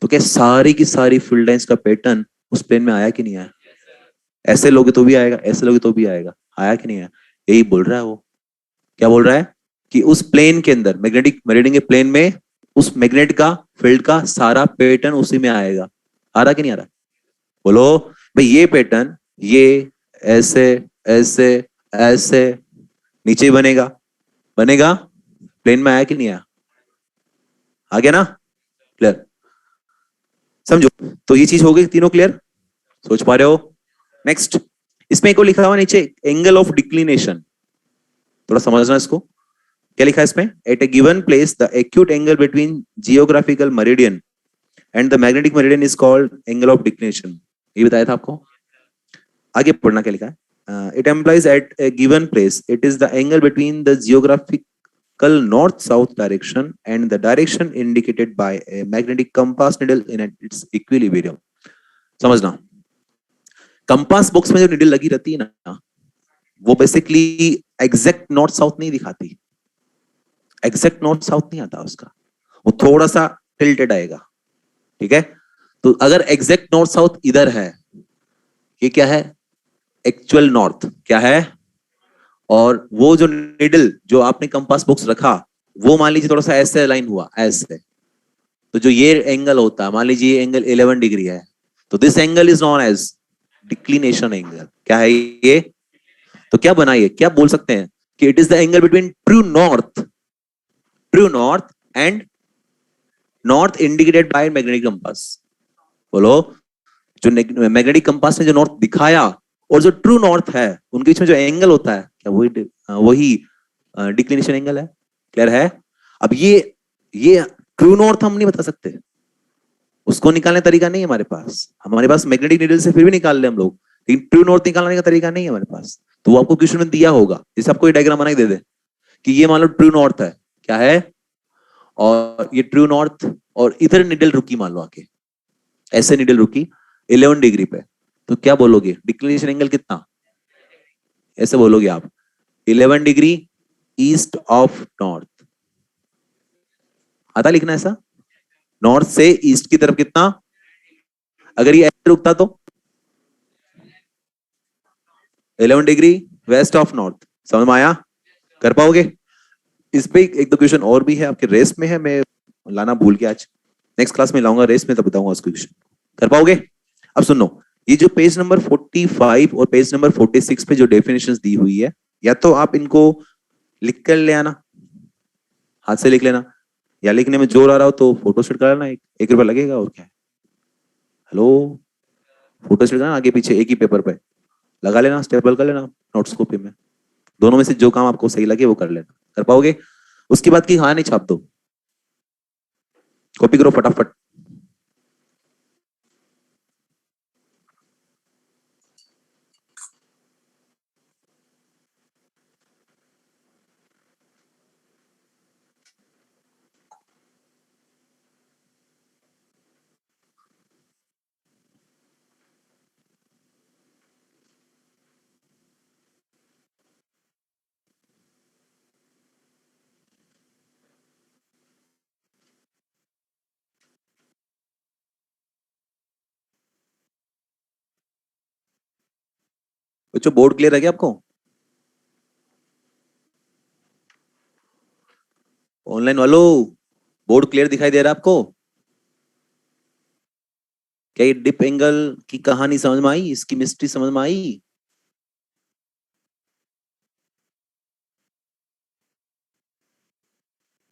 तो क्या सारी की सारी फील्ड लाइंस का पैटर्न उस प्लेन में आया कि नहीं आया? ऐसे लोगे तो भी आएगा, ऐसे लोगे तो भी आएगा, आया कि नहीं आया? यही बोल रहा है वो। क्या बोल रहा है? कि उस प्लेन के अंदर, मैग्नेटिक मेरिडियन के प्लेन में, उस मैग्नेट का फील्ड का सारा पैटर्न उसी में आएगा। आ रहा कि नहीं आ रहा? बोलो भाई, ये पैटर्न ये ऐसे ऐसे ऐसे नीचे बनेगा, बनेगा। प्लेन में आया कि नहीं आया? आ गया ना? क्लियर? समझो। तो ये चीज हो गई, तीनों क्लियर? सोच पा रहे हो? नेक्स्ट, इसमें एक और लिखा हुआ नीचे, एंगल ऑफ डिक्लिनेशन। थोड़ा समझना इसको। क्या लिखा है इसमें? At a given place the acute angle between geographical meridian and the magnetic meridian is called angle of declination. ये बताया था आपको। आगे पढ़ना क्या लिखा है। It employs at a given place it is the angle between the geographical north south direction and the direction indicated by a magnetic compass needle in its equilibrium. समझना, कंपास बॉक्स में जो निडल लगी रहती है ना, वो basically exact north south नहीं दिखाती। एग्जैक्ट नॉर्थ साउथ नहीं आता उसका, वो थोड़ा सा टिल्टेड आएगा। ठीक है? तो अगर एग्जैक्ट नॉर्थ साउथ इधर है, ये क्या है? एक्चुअल नॉर्थ क्या है? और वो जो निडल जो आपने कंपास बॉक्स रखा, वो मान लीजिए थोड़ा सा ऐसे अलाइन हुआ ऐसे, तो जो ये एंगल होता है, मान लीजिए ये एंगल 11 डिग्री है, तो this angle is known as declination angle. क्या है ये? तो क्या बनाइए, क्या बोल सकते हैं कि it is the angle between true north and north indicated by magnetic compass. बोलो, जो मैग्नेटिक कंपास ने जो नॉर्थ दिखाया और जो ट्रू नॉर्थ है, उनके बीच में जो एंगल होता है, क्या वही वही डिक्लिनेशन एंगल है? क्लियर है? अब ये ट्रू नॉर्थ हम नहीं बता सकते, उसको निकालने का तरीका नहीं है हमारे पास मैग्नेटिक नीडल से फिर भी निकाल ले हम लोग, लेकिन ट्रू नॉर्थ निकालने का तरीका नहीं है हमारे पास। तो वो आपको क्वेश्चन में दिया होगा, जैसे आपको ये डायग्राम बना के दे दे कि ये मान लो ट्रू नॉर्थ है, क्या है, और ये ट्रू नॉर्थ, और इधर निडल रुकी मान लो आके, ऐसे निडल रुकी 11 डिग्री पे, तो क्या बोलोगे? डिक्लिनेशन एंगल कितना? ऐसे बोलोगे आप, 11 डिग्री ईस्ट ऑफ नॉर्थ। आता लिखना ऐसा? नॉर्थ से ईस्ट की तरफ कितना? अगर ये ऐसे रुकता तो 11 डिग्री वेस्ट ऑफ नॉर्थ। समझ में आया? कर पाओगे? इस पे एक दो क्वेश्चन और भी है, आपके रेस में है, मैं लाना भूल गया आज, नेक्स्ट क्लास में लाऊंगा रेस में, तब बताऊंगा उसको क्वेश्चन। कर पाओगे? अब सुनो, ये जो पेज नंबर 45 और पेज नंबर 46 पे जो डेफिनेशंस दी हुई है, या तो आप इनको लिख कर ले आना, हाथ से लिख लेना, या लिखने में जोर आ रहा हो तो फोटो स्टेट करा लेना, एक रुपया लगेगा और क्या है। हेलो, फोटो स्टेट करना आगे पीछे एक ही पेपर पे लगा लेना, स्टेपल कर लेना नोट्स कॉपी में, दोनों में से जो काम आपको सही लगे वो कर लेना। कर पाओगे? उसके बाद की कहानी छाप दो, कॉपी करो फटाफट। बच्चों, बोर्ड क्लियर है क्या आपको? ऑनलाइन वालों, बोर्ड क्लियर दिखाई दे रहा है आपको? क्या ये डिप एंगल की कहानी समझ में आई, इसकी मिस्ट्री समझ में आई?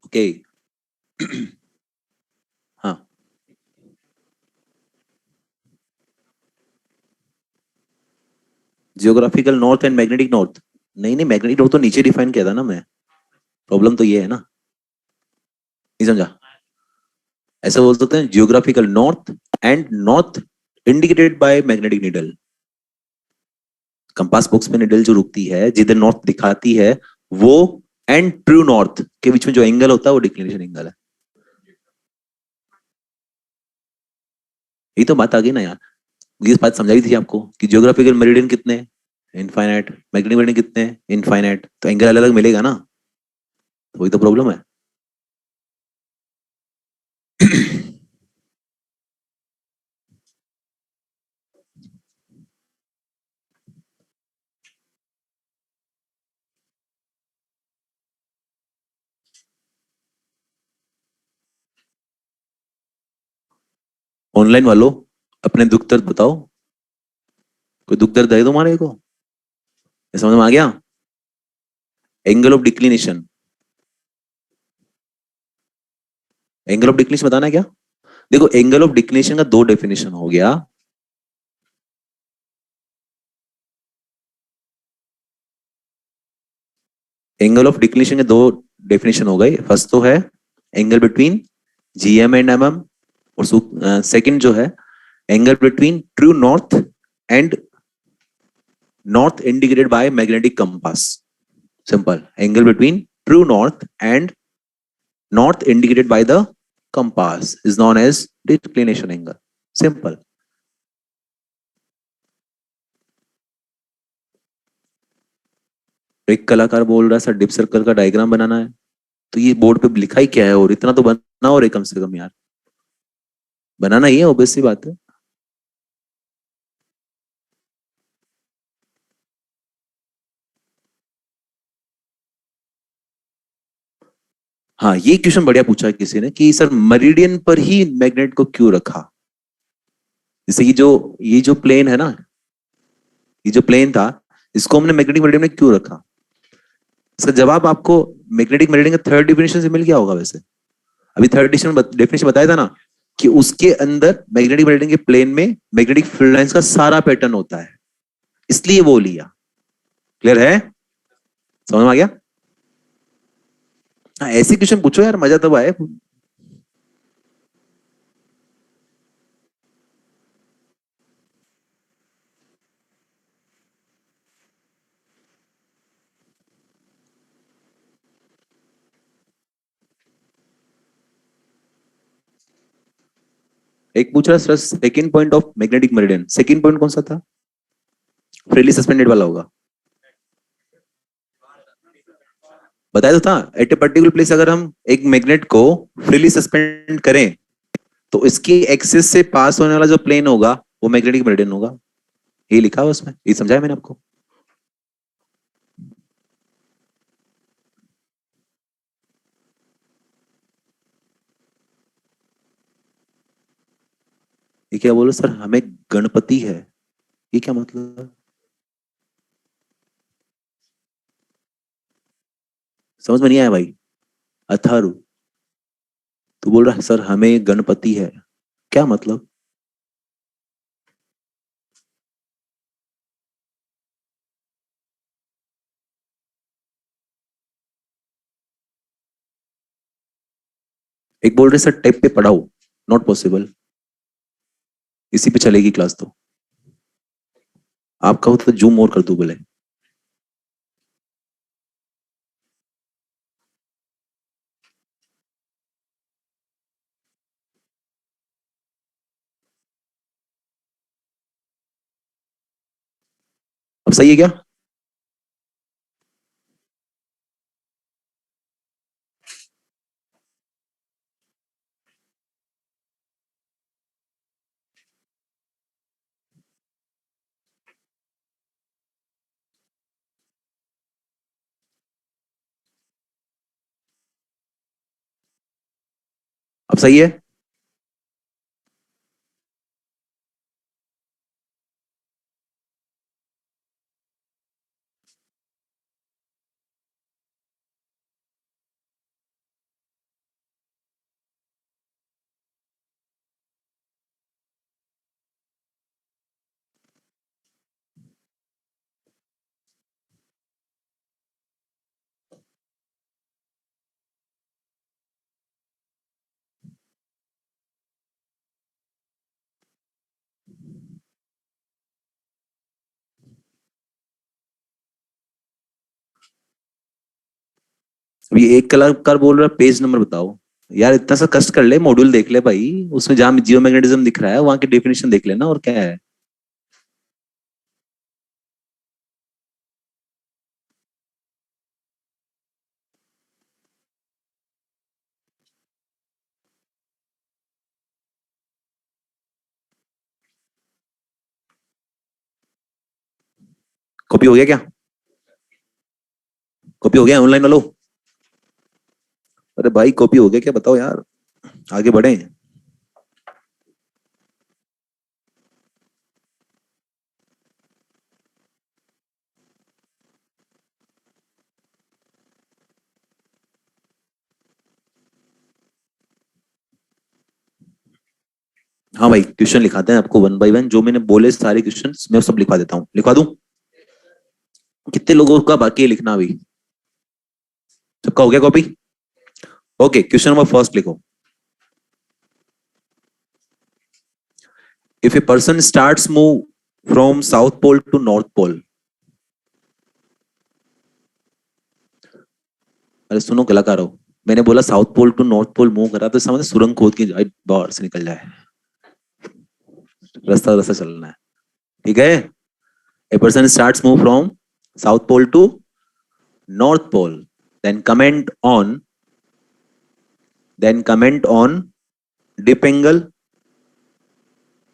ओके। हाँ, geographical north and magnetic north. नहीं नहीं, मैग्नेटिक नॉर्थ तो नीचे डिफाइन किया था ना मैं, प्रॉब्लम तो ये है ना, नहीं समझा? ऐसा बोल सकते हैं, geographical north and north indicated by magnetic needle. Compass box में निडल जो रुकती है, जिधर नॉर्थ दिखाती है, वो एंड ट्रू नॉर्थ के बीच में जो एंगल होता है वो डिक्लिनेशन एंगल है। यही तो बात आ गई ना यार, ये बात समझाई थी आपको कि जियोग्राफिकल मेरिडियन कितने हैं? इनफाइनाइट। मैग्नेटिक मेरिडियन कितने हैं? इनफाइनाइट। तो एंगल अलग अलग मिलेगा ना, तो वही तो प्रॉब्लम है। ऑनलाइन वालों, अपने दुख दर्द बताओ। कोई दुख दर्द है तुम्हारे को? ये समझ में आ गया? Angle of declination, angle of declination बताना है क्या? देखो एंगल ऑफ डिक्लिनेशन का दो डेफिनेशन हो गया। एंगल ऑफ डिक्लिनेशन के दो डेफिनेशन हो गए। फर्स्ट तो है angle between GM and MM, और सेकंड जो है angle between true north and north indicated by magnetic compass. Simple, angle between true north and north indicated by the compass is known as declination angle. Simple. एक कलाकार बोल रहा है sir dip circle का diagram बनाना है, तो ये बोर्ड पे लिखा ही क्या है, और इतना तो बनाओ रे कम से कम यार, बनाना ही है, ऑब्वियस सी बात है। हाँ ये क्वेश्चन बढ़िया पूछा है किसी ने कि सर मरीडियन पर ही मैग्नेट को क्यों रखा। जैसे ये जो प्लेन है ना, ये जो प्लेन था, इसको हमने मैग्नेटिक मरीडियन में क्यों रखा? इसका जवाब आपको मैग्नेटिक मरीडियन का थर्ड डिफिनेशन से मिल गया होगा वैसे। अभी थर्ड डेफिनेशन बताया था ना कि उसके अंदर मैग्नेटिक मरीडियन के प्लेन में मैग्नेटिक फील्ड लाइंस का सारा पैटर्न होता है, इसलिए वो लिया। क्लियर है? समझ में आ गया? हाँ ऐसे क्वेश्चन पूछो यार, मजा तब आए। एक पूछ रहा sir second point of magnetic meridian, second point कौन सा था? फ्रीली सस्पेंडेड वाला होगा। बताया तो था, एट ए पर्टिकुलर प्लेस अगर हम एक मैग्नेट को फ्रीली सस्पेंड करें तो इसकी एक्सिस से पास होने वाला जो प्लेन होगा वो मैग्नेटिक मेरिडियन होगा। ये लिखा हुआ उसमें, ये समझाया मैंने आपको। ये क्या बोलो सर हमें गणपति है, ये क्या मतलब? समझ में नहीं आया भाई। अथर्व, तू बोल रहा है सर हमें गणपति है, क्या मतलब? एक बोल रहे सर टेप पे पढ़ाओ, नॉट पॉसिबल, इसी पे चलेगी क्लास तो। आप कहो तो जूम और कर दो बोले। अब सही है क्या? अब सही है? अभी एक कलाकार बोल रहा है पेज नंबर बताओ। यार इतना सा कष्ट कर ले, मॉड्यूल देख ले भाई, उसमें जहां जियो मैग्नेटिज्म दिख रहा है वहां की डेफिनेशन देख लेना, और क्या है। कॉपी हो गया क्या? कॉपी हो गया ऑनलाइन वालों? अरे भाई कॉपी हो गया क्या, बताओ यार, आगे बढ़े। हाँ भाई, क्वेश्चन लिखाते हैं आपको वन बाय वन, जो मैंने बोले सारे क्वेश्चन मैं सब लिखवा देता हूँ। लिखवा दूं? कितने लोगों का बाकी है लिखना अभी? सबका हो गया copy? Okay, question number first लिखो। If a person starts move from south pole to north pole, अरे सुनो कलाकार हो, मैंने बोला south pole to north pole move करा तो समझ सुरंग खोद के बाहर से निकल जाए, रास्ता रास्ता चलना है, ठीक है? A person starts move from south pole to north pole, then comment on dip angle,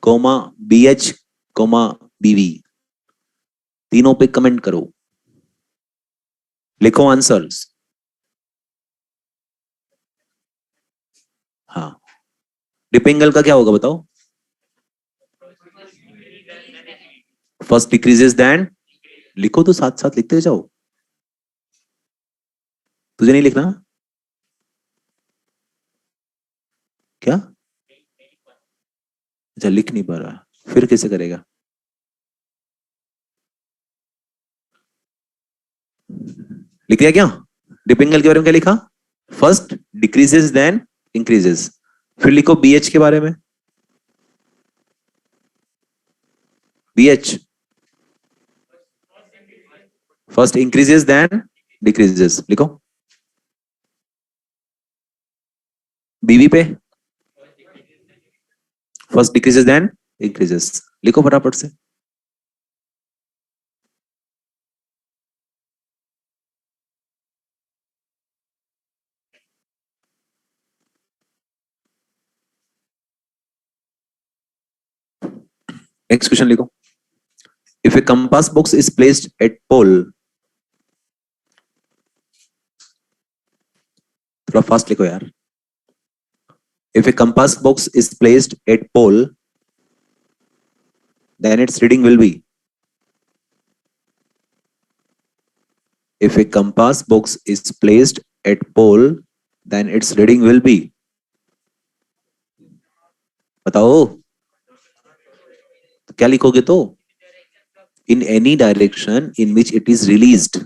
comma BH, comma BV, तीनों पे कमेंट करो, लिखो आंसर्स। हाँ, डिप एंगल का क्या होगा बताओ? फर्स्ट डिक्रीजेस देन, लिखो तो साथ साथ लिखते जाओ, तुझे नहीं लिखना क्या? अच्छा, लिख नहीं पा रहा, फिर कैसे करेगा? लिख दिया क्या? डिप एंगल के बारे में क्या लिखा? First decreases then increases. फिर लिखो बीएच के बारे में, BH first increases then decreases, लिखो। बीवी पे फर्स्ट डिक्रीजेस देन इंक्रीजेस, लिखो फटाफट से। नेक्स्ट क्वेश्चन लिखो। If a compass box is placed at pole, थोड़ा फास्ट लिखो यार। If a compass box is placed at pole, then its reading will be, if a compass box is placed at pole, then its reading will be, बताओ तो क्या लिखोगे? तो in any direction in which it is released,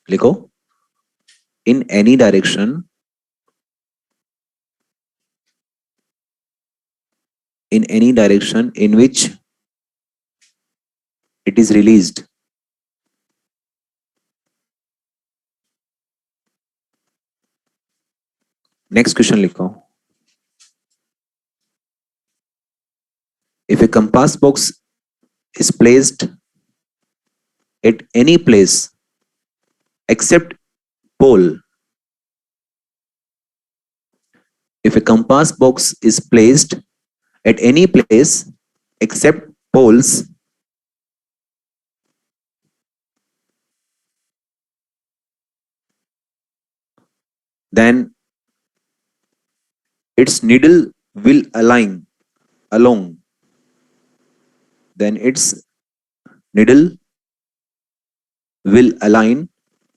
लिखो in any direction in which it is released. Next question लिखो। If a compass box is placed at any place except pole, if a compass box is placed at any place except poles, then its needle will align along, then its needle will align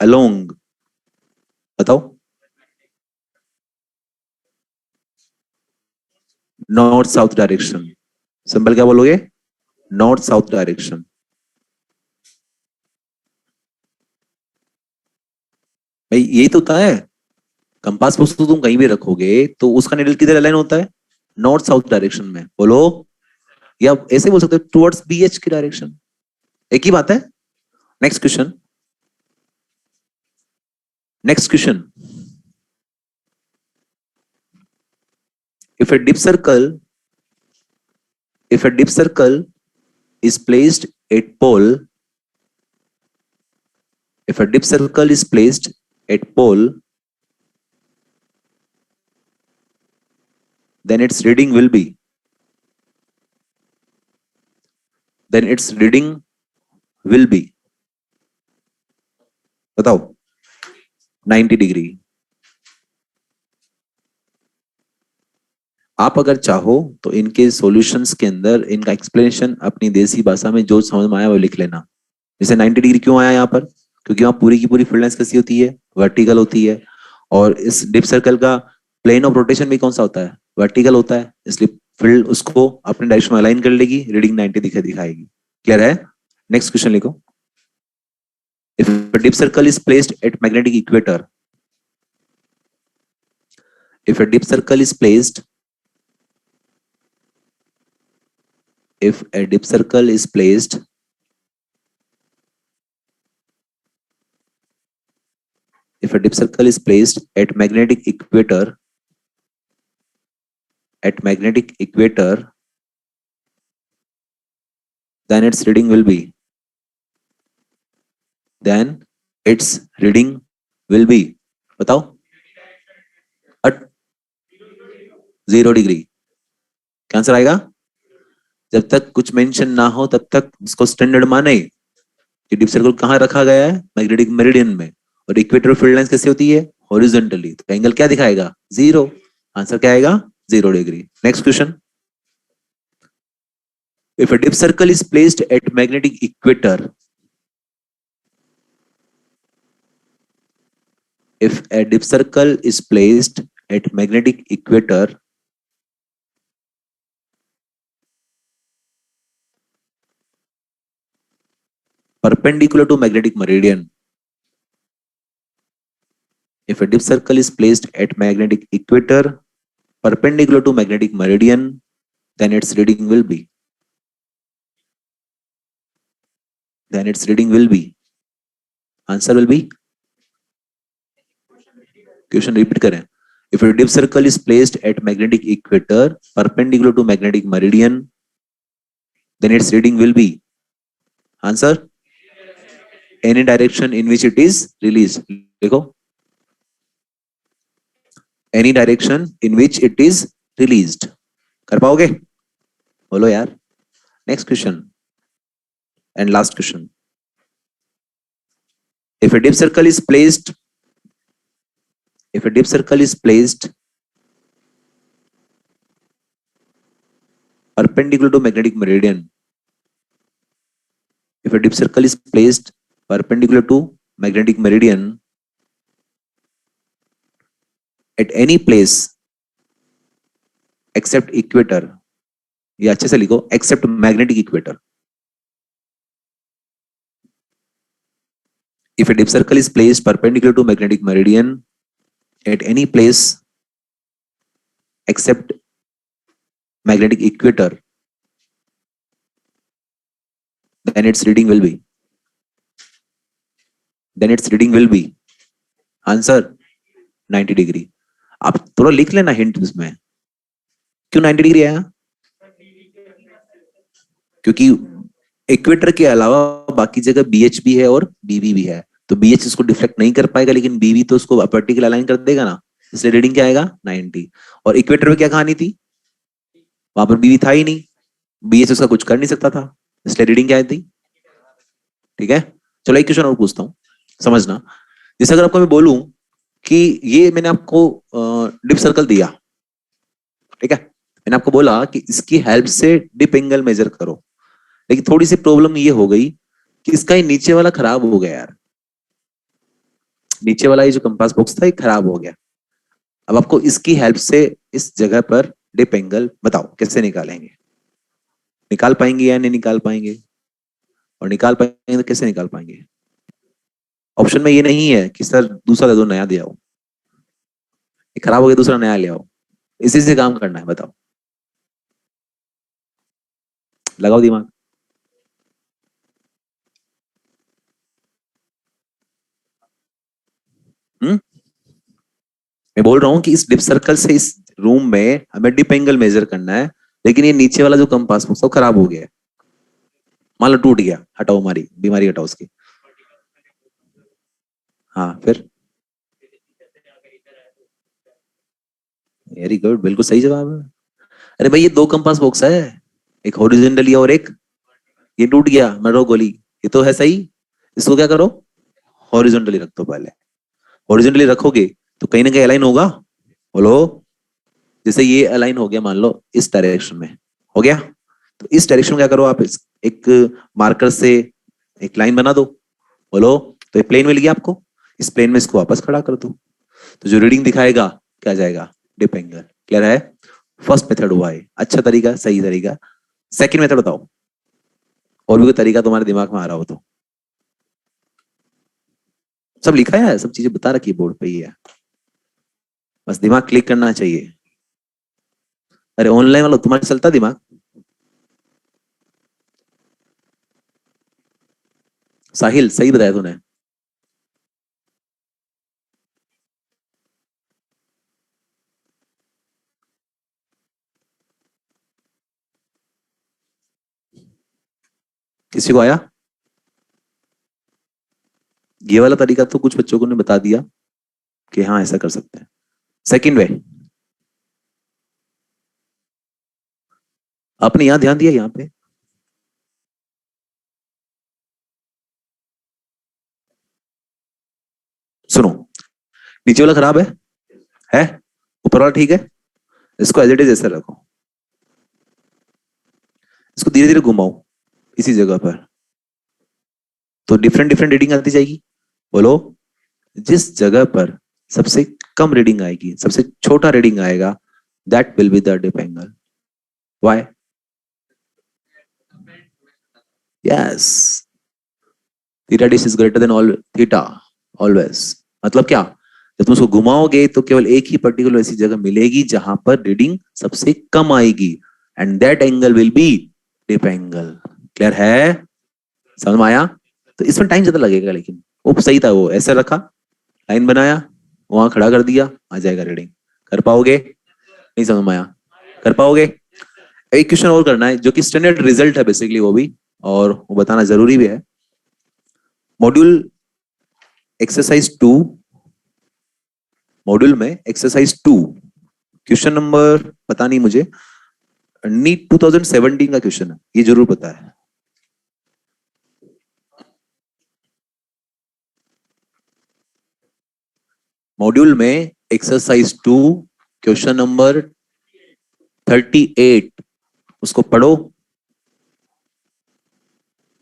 along, बताओ। North south direction, simple क्या बोलोगे? North south direction. भाई यही तो होता है, compass box तो तुम कहीं भी रखोगे तो उसका निडल किधर अलाइन होता है? नॉर्थ साउथ डायरेक्शन में, बोलो। या ऐसे बोल सकते हो टुवर्ड्स बीएच की डायरेक्शन, एक ही बात है। Next question, next question. if a dip circle is placed at pole, if a dip circle is placed at pole, then its reading will be, बताओ 90 डिग्री। आप अगर चाहो तो इनके सॉल्यूशंस के अंदर इनका एक्सप्लेनेशन अपनी देसी भाषा में जो समझ में आया वो लिख लेना। जैसे 90 डिग्री क्यों आया यहाँ पर? क्योंकि वहां पूरी की पूरी फील्ड लाइंस कैसी होती है? वर्टिकल होती है। और इस डिप सर्कल का प्लेन ऑफ रोटेशन भी कौन सा होता है? वर्टिकल होता है, इसलिए फील्ड उसको अपने डायरेक्शन में अलाइन कर लेगी, रीडिंग 90 दिखाएगी। क्लियर है? नेक्स्ट क्वेश्चन लिखो। If a dip circle is placed at magnetic equator, if a dip circle is placed if a dip circle is placed if a dip circle is placed at magnetic equator then its reading will be बताओ। 0 degree. क्या answer आएगा? जब तक कुछ mention ना हो तब तक उसको स्टैंडर्ड माने कि डीप सर्कल कहाँ रखा गया है? मैग्नेटिक मेरिडियन में। और इक्वेटर फील्ड लाइंस कैसे होती है? हॉरिजॉन्टली। तो एंगल क्या दिखाएगा? 0। आंसर क्या आएगा? 0 degree. Next question. If a dip circle is placed at magnetic equator if a dip circle is placed at magnetic equator perpendicular to magnetic meridian if a dip circle is placed at magnetic equator perpendicular to magnetic meridian then its reading will be answer will be question repeat करें। If a dip circle is placed at magnetic equator perpendicular to magnetic meridian then its reading will be answer any direction in which it is release. देखो, any direction in which it is released. कर पाओगे? बोलो यार। Next question and last question. If a dip circle is placed if a dip circle is placed perpendicular to magnetic meridian if a dip circle is placed perpendicular to magnetic meridian at any place except equator, ये अच्छे से लिखो, except magnetic equator. If a dip circle is placed perpendicular to magnetic meridian at any place except magnetic equator then its reading will be answer 90 degree. आप थोड़ा लिख लेना hint इसमें। क्यों 90 डिग्री आया? क्योंकि इक्वेटर के अलावा बाकी जगह BH भी है और BB भी है, तो BH इसको डिफ्लेक्ट नहीं कर पाएगा, लेकिन BB तो उसको वर्टिकल अलाइन कर देगा ना, इसलिए रीडिंग क्या आएगा? 90। और इक्वेटर में क्या कहानी थी? वहां पर BB था ही नहीं, BH उसका कुछ कर नहीं सकता था, इसलिए रीडिंग क्या आई थी? ठीक है, चलो एक क्वेश्चन और पूछता हूँ, समझना। जैसे अगर आपको मैं बोलूं कि ये मैंने आपको डिप सर्कल दिया, ठीक है, मैंने आपको बोला कि इसकी हेल्प से डिप एंगल मेजर करो, लेकिन थोड़ी सी प्रॉब्लम ये हो गई कि इसका ही नीचे वाला खराब हो गया यार। नीचे वाला ये जो कंपास बॉक्स था ये खराब हो गया। अब आपको इसकी हेल्प से इस जगह पर डिप एंगल बताओ कैसे निकालेंगे? निकाल पाएंगे या नहीं निकाल पाएंगे? और निकाल पाएंगे तो कैसे निकाल पाएंगे? ऑप्शन में ये नहीं है कि सर दूसरा दे दो, नया दे आओ, ये खराब हो गया दूसरा नया ले आओ, इसी से काम करना है। बताओ, लगाओ दिमाग। मैं बोल रहा हूं कि इस डिप सर्कल से इस रूम में हमें डिप एंगल मेजर करना है, लेकिन ये नीचे वाला जो कंपास बॉक्स वो खराब हो गया, मान लो टूट गया, हटाओ, हमारी बीमारी हटाओ उसकी। हाँ फिर? वेरी गुड, बिल्कुल सही जवाब है। अरे भाई ये दो कंपास बॉक्स है, एक हॉरिजॉन्टली और एक ये टूट गया, मरो गोली, ये तो है सही। इसको क्या करो? हॉरिजॉन्टली रख दो पहले। हॉरिजॉन्टली रखोगे तो कहीं ना कहीं अलाइन होगा। बोलो, जैसे ये अलाइन हो गया, मान लो इस डायरेक्शन में हो गया, तो इस डायरेक्शन में क्या करो आप, एक मार्कर से एक लाइन बना दो। बोलो, तो ये प्लेन मिल गया आपको, इस प्लेन में इसको वापस खड़ा कर दो, तो जो रीडिंग दिखाएगा क्या जाएगा? Dip angle. क्लियर है? फर्स्ट मेथड हुआ है, अच्छा तरीका, सही तरीका। सेकंड मेथड बताओ, और भी कोई तरीका तुम्हारे दिमाग में आ रहा हो तो। सब लिखा है, सब चीजें बता रखी है बोर्ड पे ही है, बस दिमाग क्लिक करना चाहिए। अरे ऑनलाइन वाला तुम्हारा चलता दिमाग। साहिल सही बताया तूने। किसी को आया? ये वाला तरीका तो कुछ बच्चों को ने बता दिया कि हाँ ऐसा कर सकते हैं। सेकंड वे, आपने यहाँ ध्यान दिया यहाँ पे? सुनो, नीचे वाला खराब है ऊपर वाला ठीक है। इसको एज इट इज ऐसे रखो, इसको धीरे धीरे घुमाओ इसी जगह पर, तो डिफरेंट डिफरेंट रीडिंग आती जाएगी। बोलो, जिस जगह पर सबसे कम रीडिंग आएगी, सबसे छोटा रीडिंग आएगा, that will be the dip angle. Why? Yes, theta dash is greater than all theta always. मतलब क्या? जब तुम उसको घुमाओगे तो केवल एक ही पर्टिकुलर ऐसी जगह मिलेगी जहां पर रीडिंग सबसे कम आएगी, and that angle will be dip angle. Clear है? समझ में आया? तो इसमें टाइम ज्यादा लगेगा, लेकिन वो सही था, वो ऐसे रखा, लाइन बनाया, वहां खड़ा कर दिया, आ जाएगा रीडिंग। कर पाओगे? नहीं समझ में आया? कर पाओगे? एक क्वेश्चन और करना है जो कि स्टैंडर्ड रिजल्ट है बेसिकली वो भी, और वो बताना जरूरी भी है। मॉड्यूल एक्सरसाइज 2, मॉड्यूल में एक्सरसाइज 2, क्वेश्चन नंबर पता नहीं मुझे, नीट 2017 का क्वेश्चन है, ये जरूर पता है। मॉड्यूल में एक्सरसाइज 2 क्वेश्चन नंबर 38, उसको पढ़ो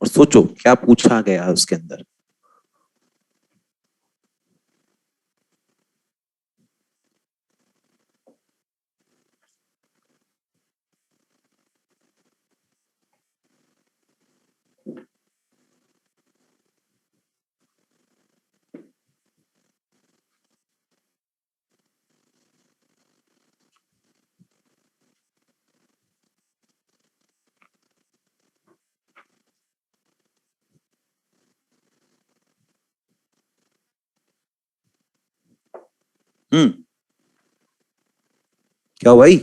और सोचो क्या पूछा गया है उसके अंदर। हम्म, क्या हुआ भाई?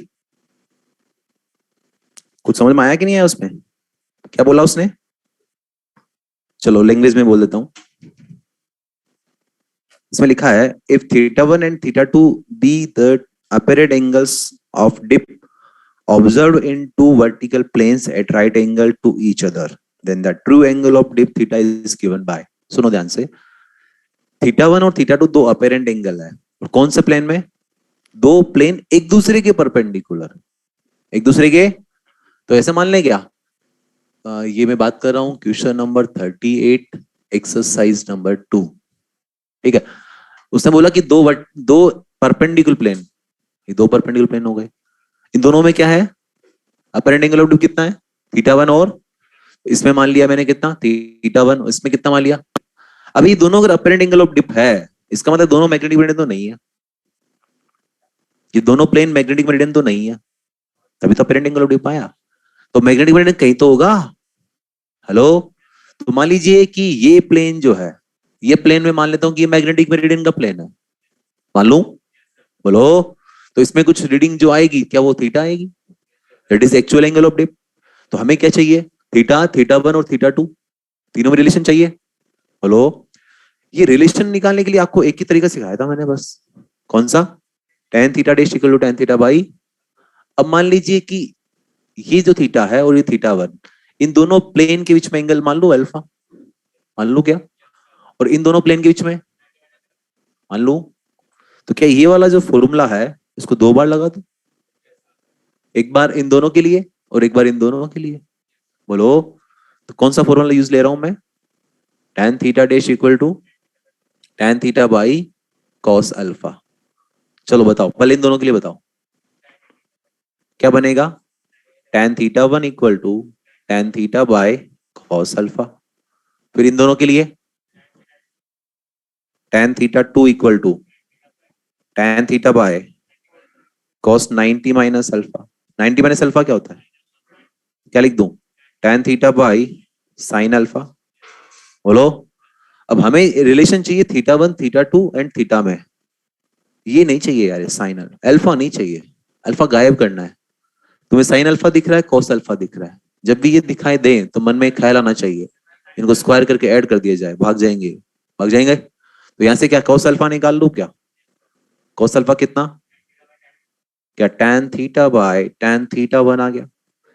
कुछ समझ में आया कि नहीं आया उसमें? क्या बोला उसने? चलो लैंग्वेज में बोल देता हूं। इसमें लिखा है, if theta one and theta to be the apparent angles of dip observed in two vertical planes at right angle to each other, then the true angle of dip theta is given by। सुनो ध्यान से, theta one और theta to दो apparent angle है, और कौन से plane में? दो प्लेन एक दूसरे के परपेंडिकुलर, एक दूसरे के। तो ऐसे मान लें क्या, ये मैं बात कर रहा हूं क्वेश्चन नंबर 38 एक्सरसाइज नंबर 2, ठीक है। उसने बोला कि दो परपेंडिकुलर प्लेन, ये दो परपेंडिकुलर प्लेन हो गए, इन दोनों में क्या है? अपरेंट एंगल ऑफ डिप कितना है? थीटा वन, और इसमें मान लिया मैंने कितना? थीटा वन, इसमें कितना मान लिया? अभी दोनों अगर अपरेंट एंगल ऑफ डिप है, इसका मतलब दोनों मैग्नेटिक मेरिडियन तो नहीं है, ये दोनों प्लेन मैग्नेटिक मेरिडियन तो नहीं है, तभी तो अपरेंट एंगल ऑफ डिप आया। तो मैग्नेटिक मेरिडियन कहीं तो होगा। हेलो, तो मान लीजिए कि ये प्लेन जो है, ये प्लेन में मान लेता हूं कि ये मैग्नेटिक मेरिडियन का प्लेन है, मान लू। बोलो, तो इसमें कुछ रीडिंग जो आएगी, क्या वो थीटा आएगी? That is actual angle of dip. तो हमें क्या चाहिए? थीटा, थीटा वन और थीटा टू, तीनों में रिलेशन चाहिए। हेलो, ये रिलेशन निकालने के लिए आपको एक ही तरीका सिखाया था मैंने बस। कौन सा? Tan theta dash equal to tan theta by. अब मान लीजिए कि ये जो थीटा है और ये थीटा वन, इन दोनों प्लेन के बीच में एंगल मान लो अल्फा, मान लो क्या, और इन दोनों प्लेन के बीच में मान लो। तो क्या ये वाला जो फॉर्मूला है, इसको दो बार लगा दो, एक बार इन दोनों के लिए और एक बार इन दोनों के लिए। बोलो, तो कौन सा फॉर्मूला यूज ले रहा हूं मैं? Tan theta dash equal to tan theta by cos alpha. चलो बताओ, पहले इन दोनों के लिए बताओ। क्या बनेगा? tan theta one equal to tan theta by cos alpha. फिर इन दोनों के लिए tan theta two equal to tan theta by cos 90 minus alpha. 90 minus alpha क्या होता है? क्या लिख दूं? tan theta by sin alpha. बोलो। अब हमें रिलेशन चाहिए theta one theta two and theta में। ये नहीं चाहिए यार, साइन अल्फा नहीं चाहिए। अल्फा गायब करना है। तुम्हें साइन अल्फा दिख रहा है, कॉस अल्फा दिख रहा है। जब भी ये दिखाई दे तो मन में एक ख्याल आना चाहिए, इनको स्क्वायर करके ऐड कर दिया जाए, भाग जाएंगे। भाग जाएंगे तो यहां से क्या कॉस अल्फा निकाल लूं क्या? कॉस अल्फा कितना? क्या tan theta by tan theta one आ गया।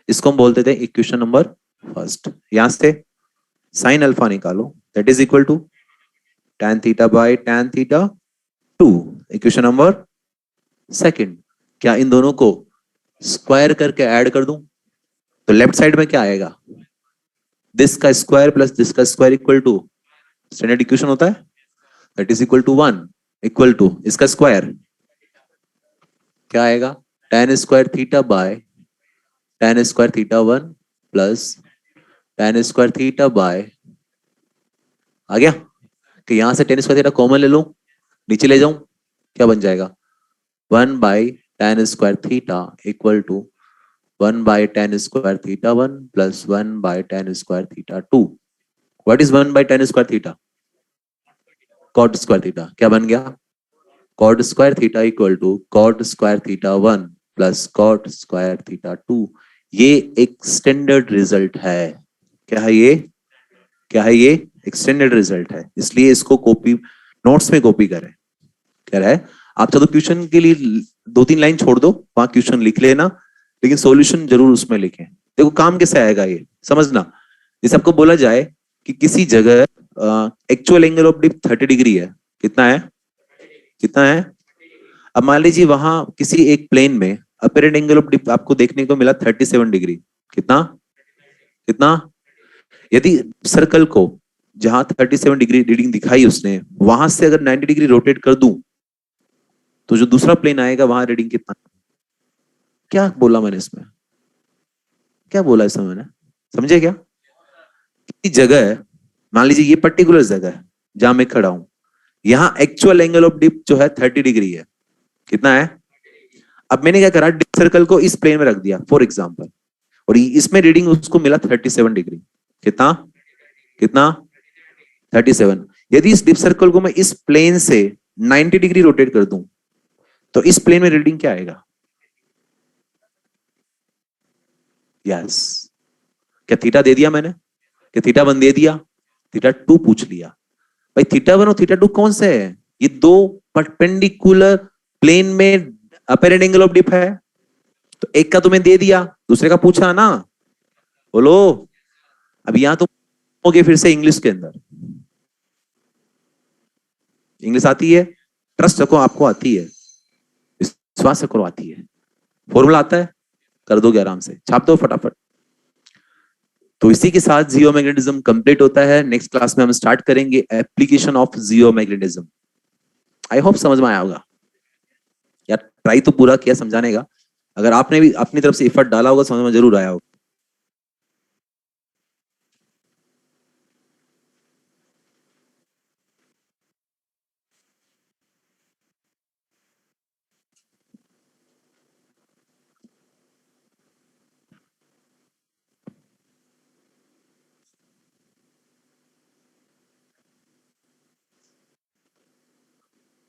इसको हम बोलते थे इक्वेशन नंबर फर्स्ट। यहां से साइन अल्फा निकालो, that is equal to tan theta by tan theta two. Equation number second. क्या इन दोनों को स्क्वायर करके ऐड कर दूं तो लेफ्ट साइड में क्या आएगा? दिस का स्क्वायर प्लस दिस का square equal to standard equation होता है, that is equal to one. Equal to इसका स्क्वायर क्या आएगा? tan square theta by tan square theta one plus tan square theta by, आ गया? कि यहां से tan स्क्वायर थीटा कॉमन ले लूं, नीचे ले जाऊं, क्या बन जाएगा? One by tan square theta equal to one by tan square theta one plus one by tan square theta two. What is one by tan square theta? Cot square theta. क्या बन गया? Cot square theta equal to cot square theta one plus cot square theta two. ये एक standard result है। क्या है ये? क्या है ये? एक स्टैंडर्ड रिजल्ट है, इसलिए इसको कॉपी, नोट्स में कॉपी करें। कह रहा है आप चाहो तो क्वेश्चन के लिए दो तीन लाइन छोड़ दो, वहां क्वेश्चन लिख लेना, लेकिन सॉल्यूशन जरूर उसमें लिखें। देखो काम कैसे आएगा ये समझना। जैसे आपको बोला जाए कि किसी जगह actual angle of dip 30 degree है। कितना है? कितना है? अब मान लीजिए वहां किसी एक प्लेन में अपेरेंट एंगल ऑफ डिप आपको देखने को मिला 37 डिग्री। कितना? कितना? यदि सर्कल को जहां 37 डिग्री रीडिंग दिखाई उसने, वहां से अगर 90 डिग्री रोटेट कर दूं तो जो दूसरा प्लेन आएगा वहां रीडिंग कितना? क्या बोला मैंने इसमें? क्या बोला इसमें मैंने? समझे क्या? किसी जगह, मान लीजिए ये पर्टिकुलर जगह है जहां मैं खड़ा हूं, यहाँ एक्चुअल एंगल ऑफ डिप जो है 30 डिग्री है। कितना है? अब मैंने क्या करा, डिप सर्कल को इस प्लेन में रख दिया फॉर एग्जाम्पल, और इसमें रीडिंग उसको मिला 37 डिग्री। कितना? कितना? 37। यदि इस डिप सर्कल को मैं इस प्लेन से 90 डिग्री रोटेट कर दूं तो इस प्लेन में रीडिंग क्या आएगा? यस। क्या थीटा दे दिया मैंने? क्या थीटा वन दे दिया? थीटा टू पूछ लिया। भाई थीटा वन और थीटा टू कौन से है? ये दो परपेंडिकुलर प्लेन में अपेरेंट एंगल ऑफ डिप है। तो एक का तुम्हें दे दिया, दूसरे का पूछा ना। बोलो। अब यहां तुम हो गए फिर से इंग्लिश के अंदर। इंग्लिश आती है? ट्रस्ट रखो आपको आती है, विश्वास करो आती है। फॉर्मूला आता है, कर दोगे आराम से, छाप दो फटाफट। तो इसी के साथ जियो मैग्नेटिज्म कंप्लीट होता है। नेक्स्ट क्लास में हम स्टार्ट करेंगे application of geo magnetism. I hope समझ में आया होगा यार। ट्राई तो पूरा किया समझाने का, अगर आपने भी अपनी तरफ से एफर्ट डाला होगा समझ में जरूर आया होगा।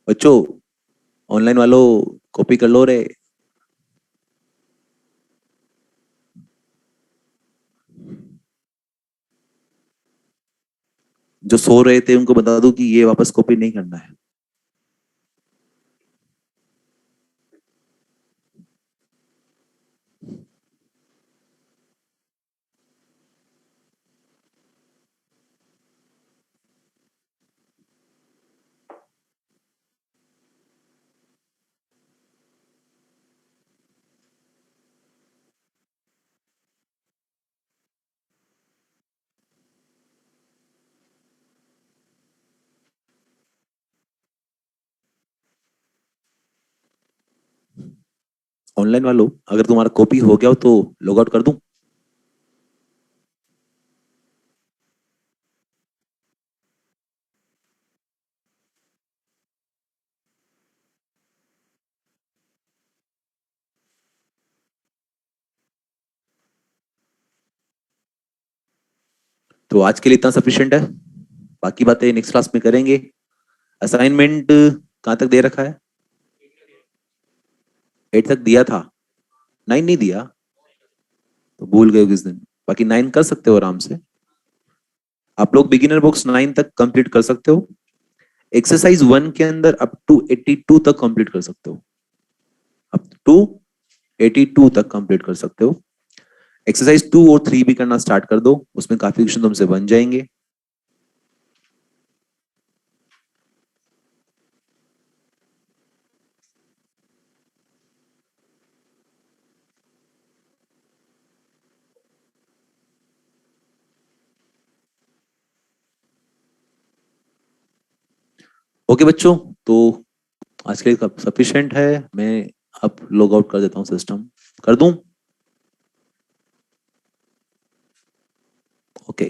बच्चों, ऑनलाइन वालों, कॉपी कर लो रे। जो सो रहे थे उनको बता दो कि ये वापस कॉपी नहीं करना है। ऑनलाइन वालों, अगर तुम्हारा कॉपी हो गया हो तो लॉग आउट कर दूं? तो आज के लिए इतना सफिशिएंट है, बाकी बातें नेक्स्ट क्लास में करेंगे। असाइनमेंट कहाँ तक दे रखा है? 8 तक दिया था, 9 नहीं दिया? तो भूल गए हो किस दिन। बाकी 9 कर सकते हो आराम से। आप लोग बिगिनर बुक्स 9 तक कंप्लीट कर सकते हो। एक्सरसाइज 1 के अंदर अप टू 82 तक कंप्लीट कर सकते हो। अप टू 82 तक कंप्लीट कर सकते हो। एक्सरसाइज 2 और 3 भी करना स्टार्ट कर दो, उसमें काफी क्वेश्चन तुमसे बन जाएंगे। ओके बच्चों, तो आज के लिए सफिशिएंट है। मैं अब लॉग आउट कर देता हूँ, सिस्टम कर दूं? ओके।